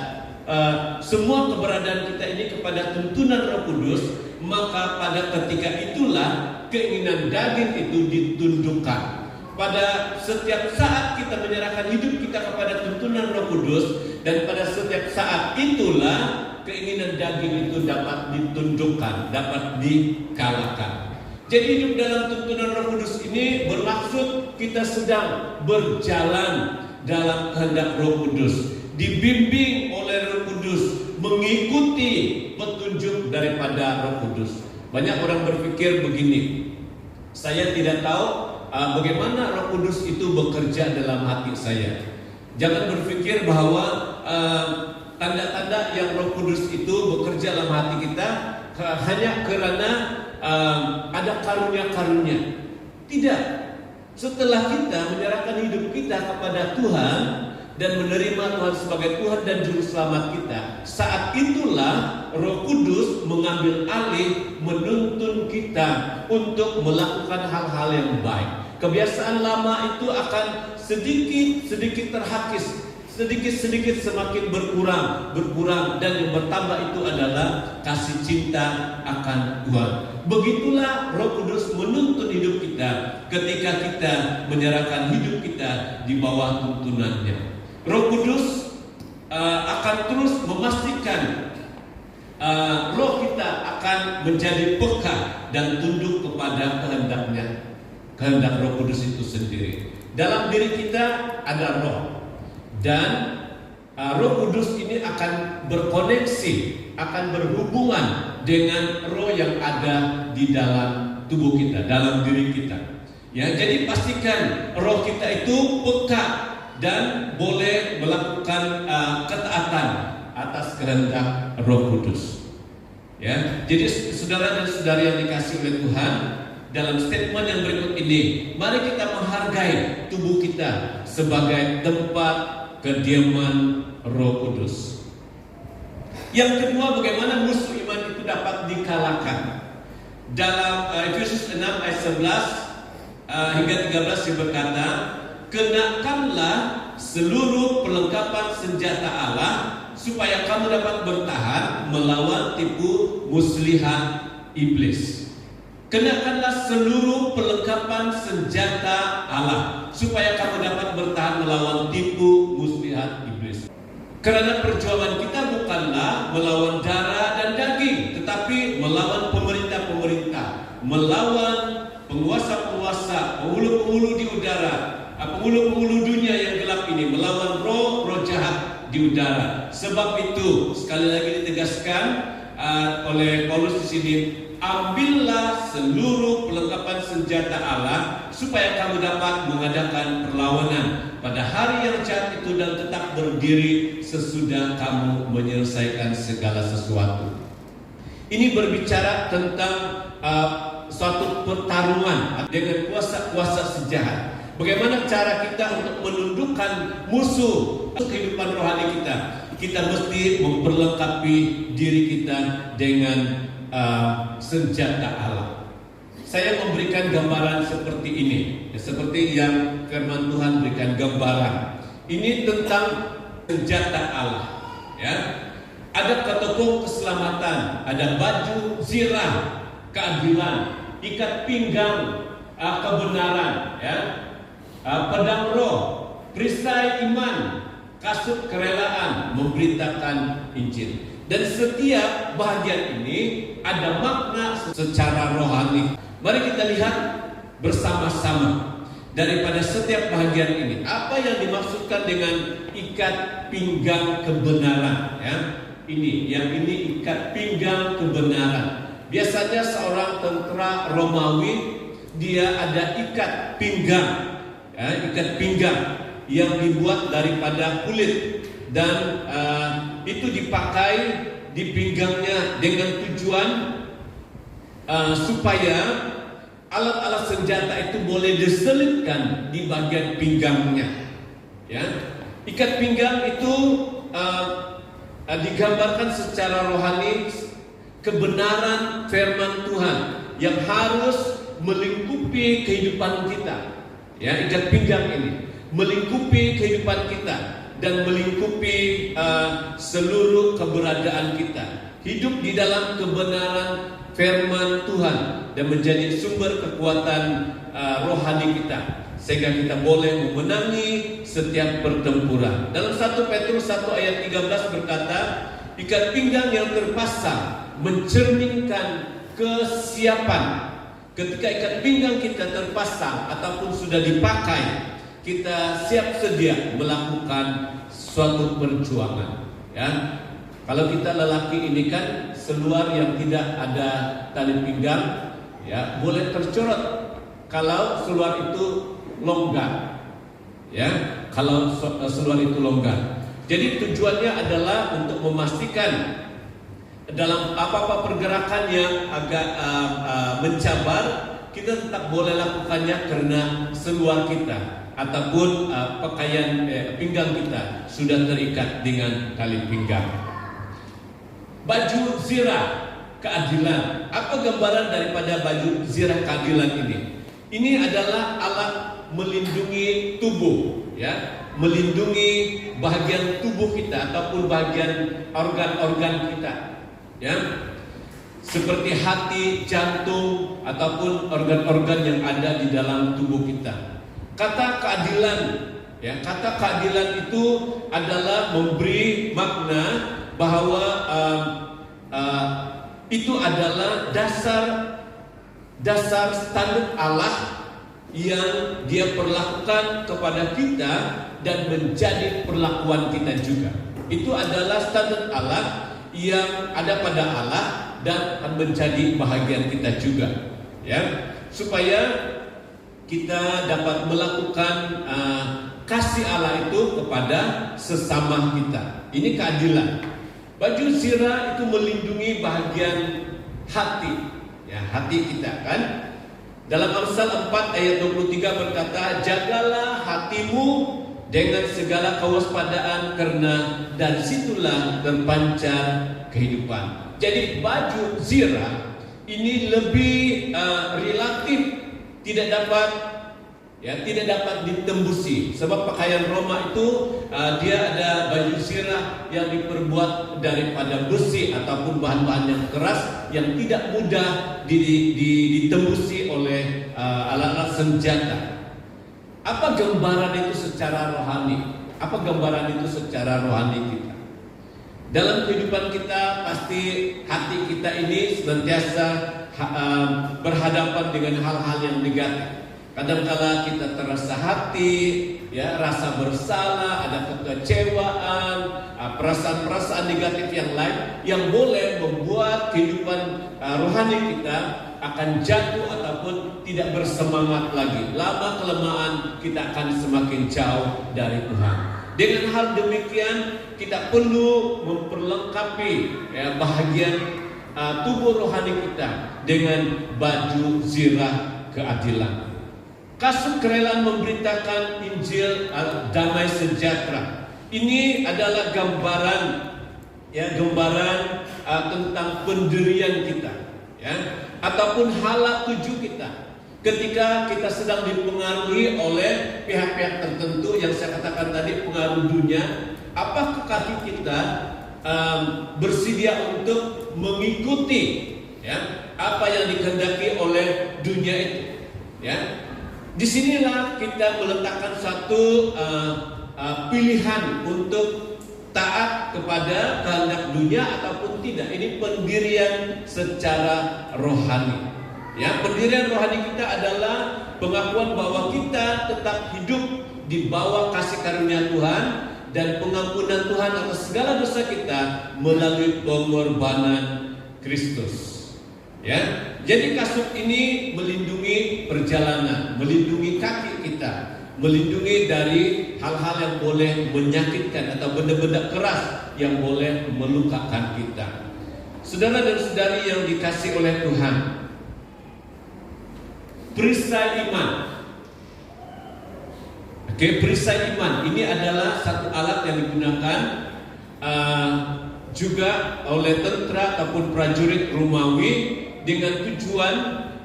semua keberadaan kita ini kepada tuntunan Roh Kudus, maka pada ketika itulah keinginan daging itu ditundukkan. Pada setiap saat kita menyerahkan hidup kita kepada tuntunan Roh Kudus, dan pada setiap saat itulah keinginan daging itu dapat ditundukkan, dapat dikalahkan. Jadi hidup dalam tuntunan Roh Kudus ini bermaksud kita sedang berjalan dalam kehendak Roh Kudus, dibimbing oleh Roh Kudus, mengikuti petunjuk daripada Roh Kudus. Banyak orang berpikir begini, saya tidak tahu bagaimana Roh Kudus itu bekerja dalam hati saya. Jangan berpikir bahwa tanda-tanda yang Roh Kudus itu bekerja dalam hati kita hanya karena ada karunia-karunia. Tidak. Setelah kita menyerahkan hidup kita kepada Tuhan dan menerima Tuhan sebagai Tuhan dan Juru Selamat kita, saat itulah Roh Kudus mengambil alih, menuntun kita untuk melakukan hal-hal yang baik. Kebiasaan lama itu akan sedikit-sedikit terhakis, sedikit-sedikit semakin berkurang, dan yang bertambah itu adalah kasih cinta akan Tuhan. Begitulah Roh Kudus menuntun hidup kita ketika kita menyerahkan hidup kita di bawah tuntunannya. Roh Kudus akan terus memastikan roh kita akan menjadi peka dan tunduk kepada kehendaknya, kehendak Roh Kudus itu sendiri. Dalam diri kita ada roh, dan Roh Kudus ini akan berkoneksi, akan berhubungan dengan roh yang ada di dalam tubuh kita, dalam diri kita. Ya, jadi pastikan roh kita itu peka dan boleh melakukan ketaatan atas kehendak Roh Kudus. Ya, jadi saudara dan saudari yang dikasihi oleh Tuhan, dalam statement yang berikut ini, mari kita menghargai tubuh kita sebagai tempat kediaman Roh Kudus. Yang kedua, bagaimana musuh iman itu dapat dikalahkan. Dalam Efesus 6 ayat 11 hingga 13 yang berkata, kenakanlah seluruh perlengkapan senjata Allah supaya kamu dapat bertahan melawan tipu muslihat iblis. Kenakanlah seluruh perlengkapan senjata Allah supaya kamu dapat bertahan melawan tipu muslihat iblis. Karena perjuangan kita bukanlah melawan darah dan daging, tetapi melawan pemerintah-pemerintah, melawan penguasa-penguasa, penghulu-penghulu di udara, penghulu-penghulu dunia yang gelap ini, melawan roh-roh jahat di udara. Sebab itu sekali lagi ditegaskan oleh Paulus di sini, ambillah seluruh perlengkapan senjata Allah supaya kamu dapat mengadakan perlawanan pada hari yang jahat itu dan tetap berdiri sesudah kamu menyelesaikan segala sesuatu. Ini berbicara tentang suatu pertarungan dengan kuasa-kuasa sejahat. Bagaimana cara kita untuk menundukkan musuh kehidupan rohani kita? Kita mesti memperlengkapi diri kita dengan senjata Allah. Saya memberikan gambaran seperti ini, seperti yang firman Tuhan berikan gambaran. Ini tentang senjata Allah. Ya, ada ketopong keselamatan, ada baju zirah keadilan, ikat pinggang kebenaran, ya, pedang roh, perisai iman, kasut kerelaan memberitakan Injil. Dan setiap bahagian ini ada makna secara rohani. Mari kita lihat bersama-sama daripada setiap bahagian ini. Apa yang dimaksudkan dengan ikat pinggang kebenaran? Ya, yang ini ikat pinggang kebenaran. Biasanya seorang tentara Romawi dia ada ikat pinggang, ya, ikat pinggang yang dibuat daripada kulit dan itu dipakai di pinggangnya dengan tujuan supaya alat-alat senjata itu boleh diselipkan di bagian pinggangnya. Ya, ikat pinggang itu digambarkan secara rohani kebenaran firman Tuhan yang harus melingkupi kehidupan kita. Ya, ikat pinggang ini melingkupi kehidupan kita dan melingkupi seluruh keberadaan kita. Hidup di dalam kebenaran firman Tuhan dan menjadi sumber kekuatan rohani kita, sehingga kita boleh memenangi setiap pertempuran. Dalam 1 Petrus 1 ayat 13 berkata, ikat pinggang yang terpasang mencerminkan kesiapan. Ketika ikat pinggang kita terpasang ataupun sudah dipakai, kita siap sedia melakukan suatu perjuangan. Ya, kalau kita lelaki ini kan seluar yang tidak ada tali pinggang, ya boleh tercorot kalau seluar itu longgar. Ya, kalau seluar itu longgar. Jadi tujuannya adalah untuk memastikan dalam apa-apa pergerakan yang agak mencabar, kita tetap boleh lakukannya karena seluar kita ataupun pakaian pinggang kita sudah terikat dengan tali pinggang. baju zirah keadilan. Apa gambaran daripada baju zirah keadilan ini? Ini adalah alat melindungi tubuh, ya, melindungi bagian tubuh kita ataupun bagian organ-organ kita, ya, seperti hati, jantung ataupun organ-organ yang ada di dalam tubuh kita. Kata keadilan, ya, kata keadilan itu adalah memberi makna bahwa itu adalah dasar standar Allah yang Dia perlakukan kepada kita dan menjadi perlakuan kita juga. Itu adalah standar Allah yang ada pada Allah dan akan menjadi bahagian kita juga, ya, supaya kita dapat melakukan kasih Allah itu kepada sesama kita. Ini keadilan. Baju zirah itu melindungi bahagian hati, ya, hati kita, kan? Dalam Amsal 4 ayat 23 berkata, jagalah hatimu dengan segala kewaspadaan karena dari situlah terpancar kehidupan. Jadi baju zirah ini lebih relatif, tidak dapat ditembusi. Sebab pakaian Roma itu dia ada baju zirah yang diperbuat daripada besi ataupun bahan-bahan yang keras yang tidak mudah ditembusi oleh alat-alat senjata. Apa gambaran itu secara rohani? Apa gambaran itu secara rohani kita? Dalam kehidupan kita pasti hati kita ini senantiasa berhadapan dengan hal-hal yang negatif. Kadang-kala kita terasa hati, ya, rasa bersalah, ada kekecewaan, perasaan-perasaan negatif yang lain yang boleh membuat kehidupan rohani kita akan jatuh ataupun tidak bersemangat lagi. Lama kelamaan kita akan semakin jauh dari Tuhan. Dengan hal demikian kita perlu memperlengkapi, ya, bahagian tubuh rohani kita dengan baju zirah keadilan. Kasukerelaan memberitakan Injil damai sejahtera. Ini adalah gambaran, ya, gambaran tentang pendirian kita, ya, ataupun hala tuju kita. Ketika kita sedang dipengaruhi oleh pihak-pihak tertentu yang saya katakan tadi, pengaruh dunia, apakah hati kita bersedia untuk mengikuti, ya, apa yang dikehendaki oleh dunia itu, ya? Disinilah kita meletakkan satu pilihan untuk taat kepada kehendak dunia ataupun tidak. Ini pendirian secara rohani. Ya, pendirian rohani kita adalah pengakuan bahwa kita tetap hidup di bawah kasih karunia Tuhan dan pengampunan Tuhan atas segala dosa kita melalui pengorbanan Kristus. Ya, jadi kasut ini melindungi perjalanan, melindungi kaki kita, melindungi dari hal-hal yang boleh menyakitkan atau benda-benda keras yang boleh melukakan kita. Saudara dan saudari yang dikasih oleh Tuhan, perisai iman. Perisai iman ini adalah satu alat yang digunakan juga oleh tentara ataupun prajurit Romawi dengan tujuan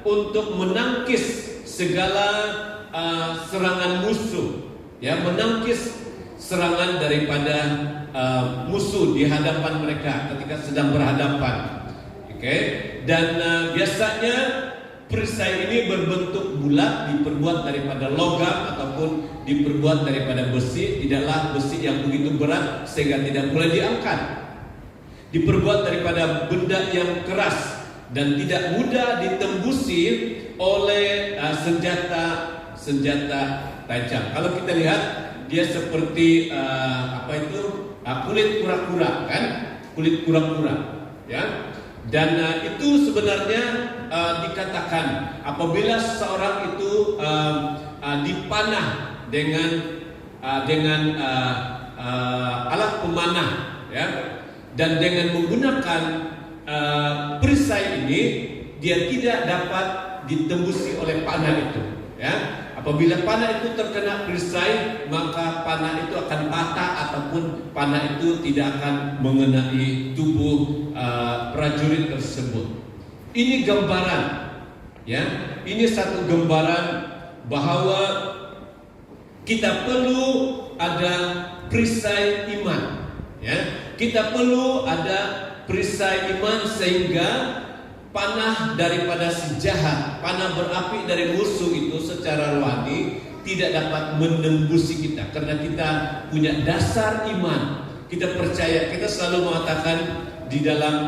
untuk menangkis segala serangan musuh, ya, menangkis serangan daripada musuh di hadapan mereka ketika sedang berhadapan. Dan biasanya perisai ini berbentuk bulat, diperbuat daripada logam ataupun diperbuat daripada besi. Tidaklah besi yang begitu berat sehingga tidak boleh diangkat. Diperbuat daripada benda yang keras dan tidak mudah ditembusi oleh senjata tajam. Kalau kita lihat, dia seperti kulit kura-kura, kan? Kulit kura-kura, ya. Dan itu sebenarnya dikatakan apabila seseorang itu dipanah dengan alat pemanah, ya, dan dengan menggunakan perisai ini, dia tidak dapat ditembusi oleh panah itu, ya. apabila panah itu terkena perisai, maka panah itu akan patah ataupun panah itu tidak akan mengenai tubuh prajurit tersebut. Ini gambaran, ya. Ini satu gambaran bahwa kita perlu ada perisai iman, ya. Kita perlu ada perisai iman sehingga panah daripada si jahat, panah berapi dari musuh itu secara rohani tidak dapat menembusi kita, karena kita punya dasar iman. Kita percaya, kita selalu mengatakan di dalam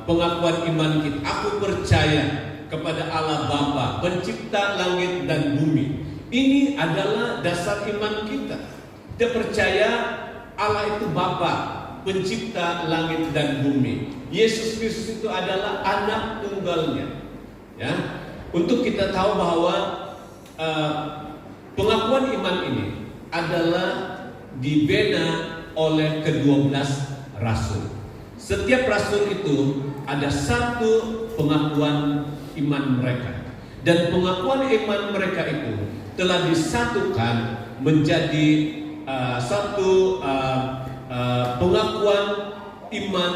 pengakuan iman kita, aku percaya kepada Allah Bapa, pencipta langit dan bumi. Ini adalah dasar iman kita. Kita percaya Allah itu Bapa, pencipta langit dan bumi. Yesus Kristus itu adalah anak tunggalnya. Ya, untuk kita tahu bahwa pengakuan iman ini adalah dibina oleh ke-12 rasul. Setiap rasul itu ada satu pengakuan iman mereka, dan pengakuan iman mereka itu telah disatukan menjadi satu pengakuan iman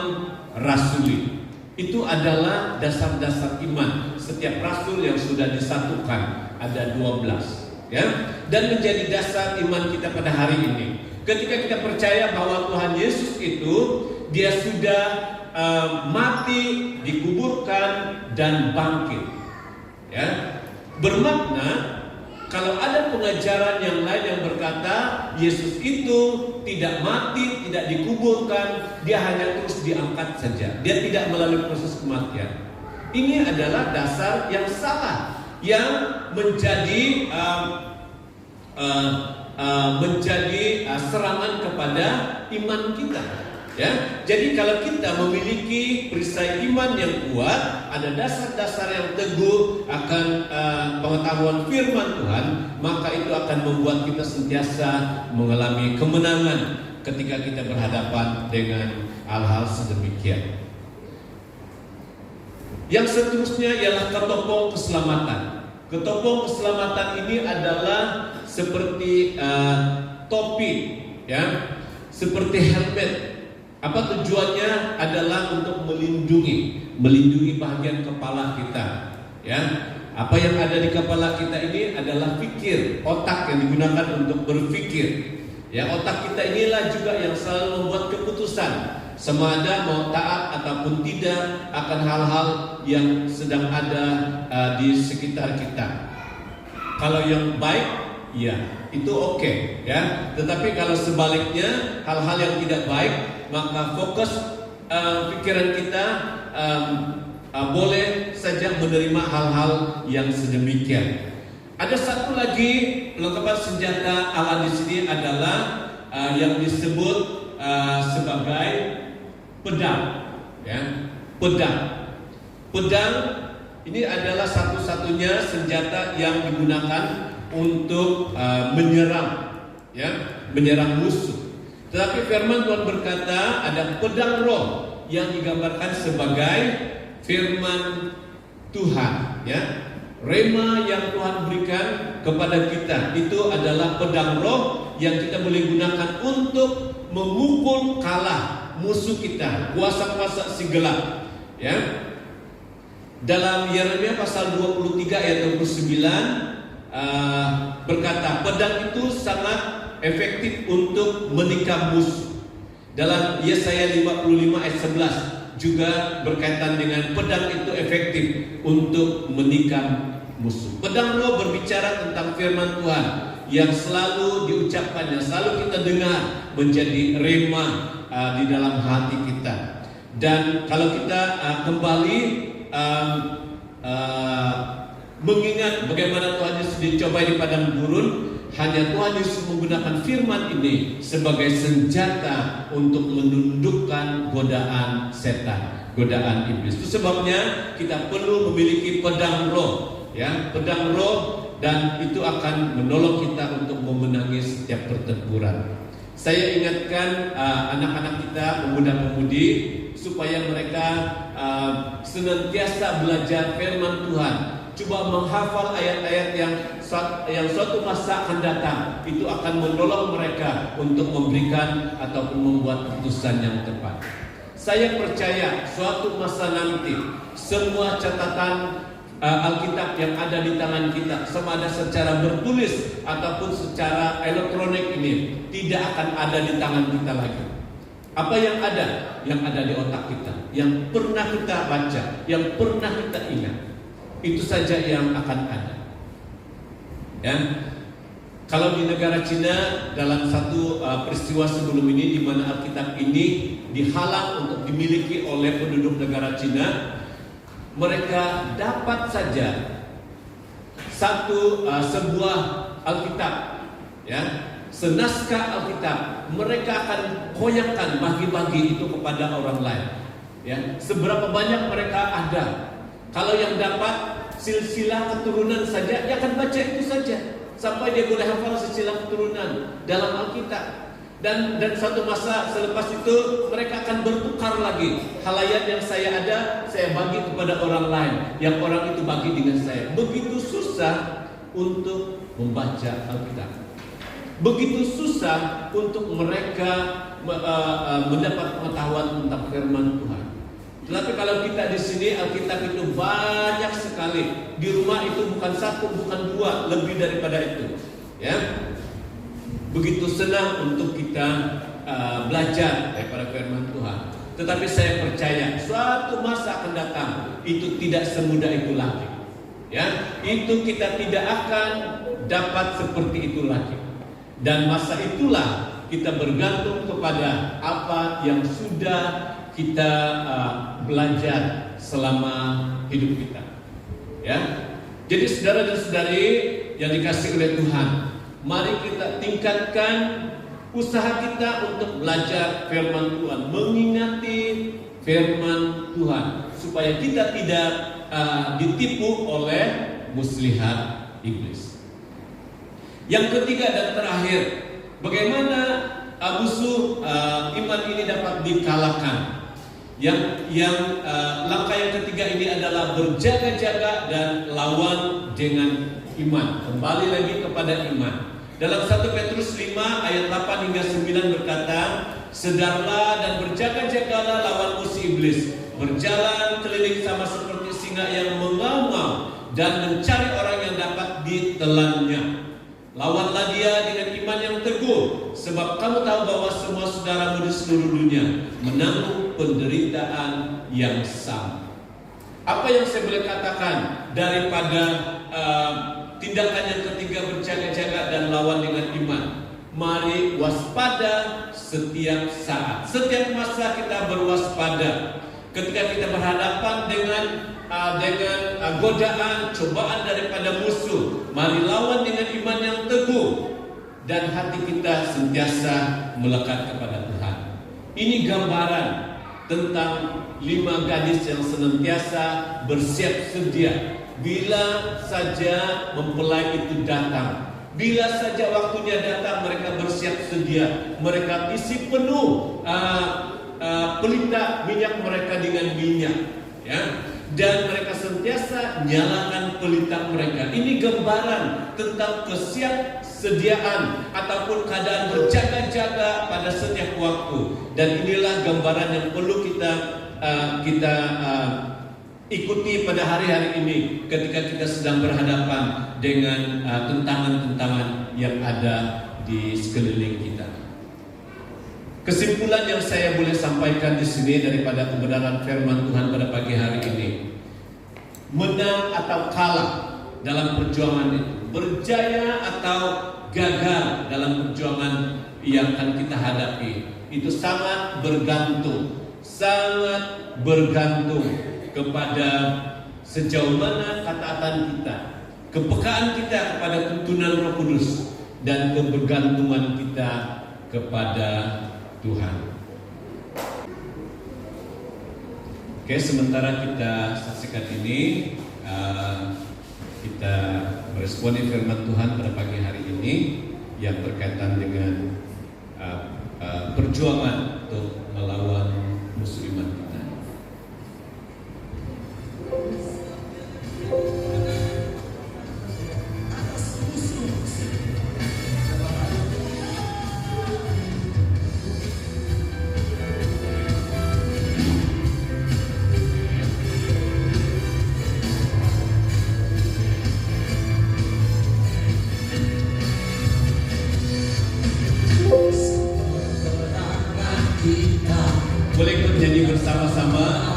rasuli. Itu adalah dasar-dasar iman setiap rasul yang sudah disatukan, ada 12, ya, dan menjadi dasar iman kita pada hari ini. Ketika kita percaya bahwa Tuhan Yesus itu dia sudah mati, dikuburkan dan bangkit, ya, bermakna kalau ada pengajaran yang lain yang berkata Yesus itu tidak mati, tidak dikuburkan, dia hanya terus diangkat saja, dia tidak melalui proses kematian, ini adalah dasar yang salah, yang menjadi serangan kepada iman kita. Ya, jadi kalau kita memiliki perisai iman yang kuat, ada dasar-dasar yang teguh akan pengetahuan firman Tuhan, maka itu akan membuat kita sentiasa mengalami kemenangan ketika kita berhadapan dengan hal-hal sedemikian. Yang seterusnya ialah ketopong keselamatan. Ketopong keselamatan ini adalah seperti topi, ya, seperti helmet. Apa tujuannya? Adalah untuk melindungi bagian kepala kita, ya. Apa yang ada di kepala kita ini adalah pikir, otak yang digunakan untuk berpikir. Ya, otak kita inilah juga yang selalu membuat keputusan, semada mau taat ataupun tidak akan hal-hal yang sedang ada di sekitar kita. Kalau yang baik, ya itu oke, ya. Tetapi kalau sebaliknya, hal-hal yang tidak baik, maka fokus pikiran kita boleh saja menerima hal-hal yang sedemikian. Ada satu lagi perlengkapan senjata Allah di sini adalah yang disebut sebagai pedang, ya, pedang. Pedang ini adalah satu-satunya senjata yang digunakan untuk menyerang, ya, menyerang musuh. Tetapi firman Tuhan berkata ada pedang roh yang digambarkan sebagai firman Tuhan, ya. Rema yang Tuhan berikan kepada kita itu adalah pedang roh yang kita boleh gunakan untuk memukul kalah musuh kita, kuasa-kuasa si gelap, ya. Dalam Yeremia pasal 23 ayat 29 berkata pedang itu sangat efektif untuk menikam musuh. Dalam Yesaya 55 ayat 11 juga berkaitan dengan pedang itu efektif untuk menikam musuh. Pedang roh berbicara tentang firman Tuhan yang selalu diucapkan, yang selalu kita dengar menjadi rema di dalam hati kita. Dan kalau kita kembali mengingat bagaimana Tuhan Yesus dicobai di padang gurun, hanya Tuhan Yesus menggunakan firman ini sebagai senjata untuk menundukkan godaan setan, godaan iblis. Itu sebabnya kita perlu memiliki pedang roh, ya, pedang roh, dan itu akan menolong kita untuk memenangi setiap pertempuran. Saya ingatkan anak-anak kita, pemuda-pemudi, supaya mereka senantiasa belajar firman Tuhan. Coba menghafal ayat-ayat yang suatu masa akan datang. Itu akan menolong mereka untuk memberikan ataupun membuat keputusan yang tepat. Saya percaya suatu masa nanti semua catatan Alkitab yang ada di tangan kita, sama ada secara bertulis ataupun secara elektronik ini, tidak akan ada di tangan kita lagi. Apa yang ada? Yang ada di otak kita, yang pernah kita baca, yang pernah kita ingat, itu saja yang akan ada. Ya, kalau di negara Cina dalam satu peristiwa sebelum ini, di mana Alkitab ini dihalang untuk dimiliki oleh penduduk negara Cina, mereka dapat saja sebuah Alkitab, ya, senaskah Alkitab, mereka akan koyakkan, bagi-bagi itu kepada orang lain. Ya, seberapa banyak mereka ada. Kalau yang dapat silsilah keturunan saja, dia akan baca itu saja sampai dia boleh hafal silsilah keturunan dalam Alkitab. Dan suatu masa selepas itu mereka akan bertukar lagi. Halayan yang saya ada, saya bagi kepada orang lain, yang orang itu bagi dengan saya. Begitu susah untuk membaca Alkitab, begitu susah untuk mereka mendapat pengetahuan tentang firman Tuhan. Tetapi kalau kita di sini, Alkitab itu banyak sekali. Di rumah itu bukan satu, bukan dua, lebih daripada itu. Ya, begitu senang untuk kita belajar daripada firman Tuhan. Tetapi saya percaya suatu masa akan datang, itu tidak semudah itu lagi. Ya, itu kita tidak akan dapat seperti itu lagi. Dan masa itulah kita bergantung kepada apa yang sudah kita belajar selama hidup kita. Ya, jadi saudara dan saudari yang dikasihi oleh Tuhan, mari kita tingkatkan usaha kita untuk belajar firman Tuhan, mengingati firman Tuhan, supaya kita tidak ditipu oleh muslihat iblis. Yang ketiga dan terakhir, bagaimana musuh iman ini dapat dikalahkan? Yang langkah yang ketiga ini adalah berjaga-jaga dan lawan dengan iman. Kembali lagi kepada iman. Dalam 1 Petrus 5 ayat 8 hingga 9 berkata, sedarlah dan berjaga-jagalah lawan musuh iblis, berjalan keliling sama seperti singa yang mengaum dan mencari orang yang dapat ditelannya. Lawanlah dia dengan iman yang teguh, sebab kamu tahu bahwa semua saudaramu di seluruh dunia menanggung penderitaan yang sama. Apa yang saya boleh katakan daripada tindakan yang ketiga, berjaga-jaga dan lawan dengan iman? Mari waspada setiap saat, setiap masa kita berwaspada. Ketika kita berhadapan dengan godaan, cobaan daripada musuh, mari lawan dengan iman yang teguh dan hati kita sentiasa melekat kepada Tuhan. Ini gambaran tentang 5 gadis yang senantiasa bersiap sedia bila saja mempelai itu datang. Bila saja waktunya datang, mereka bersiap sedia. Mereka isi penuh pelita minyak mereka dengan minyak, ya. Dan mereka sentiasa nyalakan pelita mereka. Ini gambaran tentang kesiapsediaan ataupun keadaan berjaga-jaga pada setiap waktu. Dan inilah gambaran yang perlu kita ikuti pada hari-hari ini ketika kita sedang berhadapan dengan tentangan-tentangan yang ada di sekeliling kita. Kesimpulan yang saya boleh sampaikan di sini daripada kebenaran firman Tuhan pada pagi hari ini, menang atau kalah dalam perjuangan itu, berjaya atau gagal dalam perjuangan yang akan kita hadapi, itu sangat bergantung kepada sejauh mana ketaatan kita, kepekaan kita kepada tuntunan Roh Kudus, dan kebergantungan kita kepada Tuhan. Oke, sementara kita saksikan ini, kita meresponi firman Tuhan pada pagi hari ini yang berkaitan dengan perjuangan untuk melawan musuh iman kita. Boleh ikut nyanyi bersama-sama.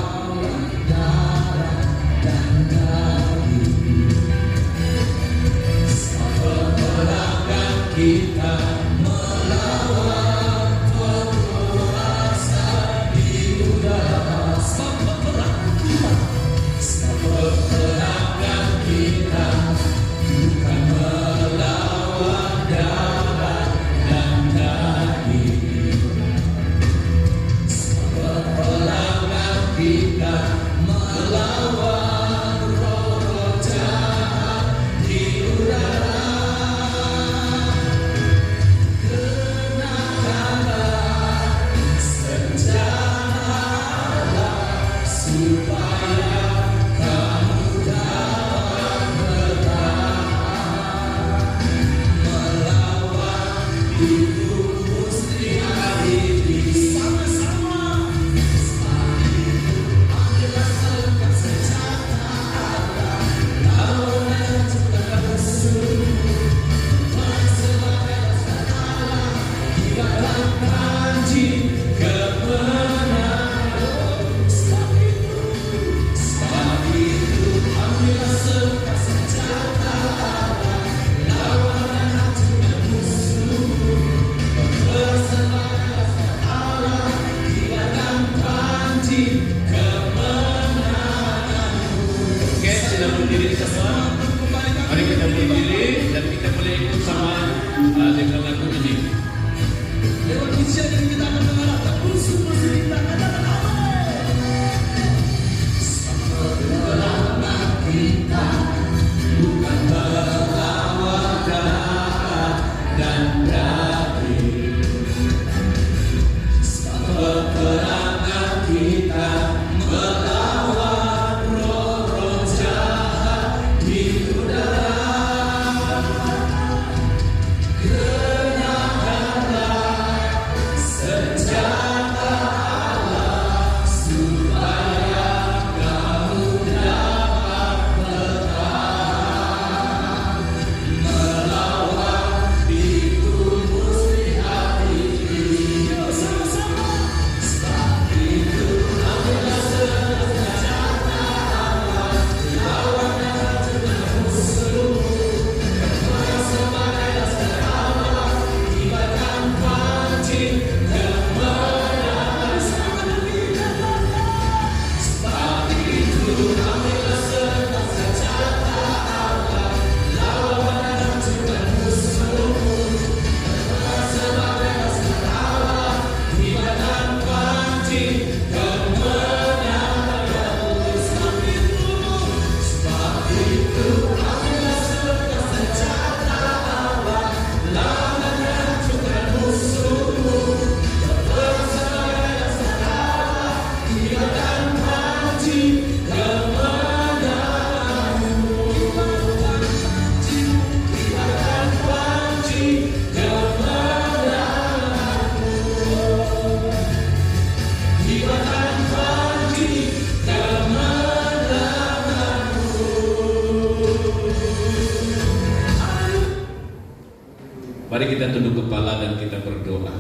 Peperangan kita melawan penguasa di udara. Peperangan kita bukan melawan darat dan daging. Peperangan kita melawan roh-roh jahat di udara. Kenakanlah senjata Allah supaya kamu dapat bertahan melawan hidup muslihat ini. Sama-sama. Oke, sudah berdiri semua. Mari kita berdiri dan kita boleh ikut sama dengan lagu ini. Lewat ujian ini kita akan mengalahkan musuh-musuh kita. Katakan amin. Peperangan kita bukan melawan darat dan daging. Peperangan kita melawan roh-roh jahat di udara. Kenakanlah senjata Allah supaya kamu dapat bertahan melawan tipu muslihat ini. Sama-sama. Sebab itu ambillah senjata Allah, lawan dan cegah musuhmu. Sebagai dasar Allah, kibarkan pancing kemenangan. Sebab itu ambillah senjata Allah, lawan dan cegah musuhmu. Sebagai dasar Allah, kibarkan pancing kemenangan. Sebab itu ambillah senjata Allah, lawan dan cegah musuhmu. Sebagai dasar Allah, kibarkan pancing kemenanganmu. Kibarkan pancing kemenanganmu. Kibarkan pancing kemenanganmu. Mari kita tunduk kepala dan kita berdoa.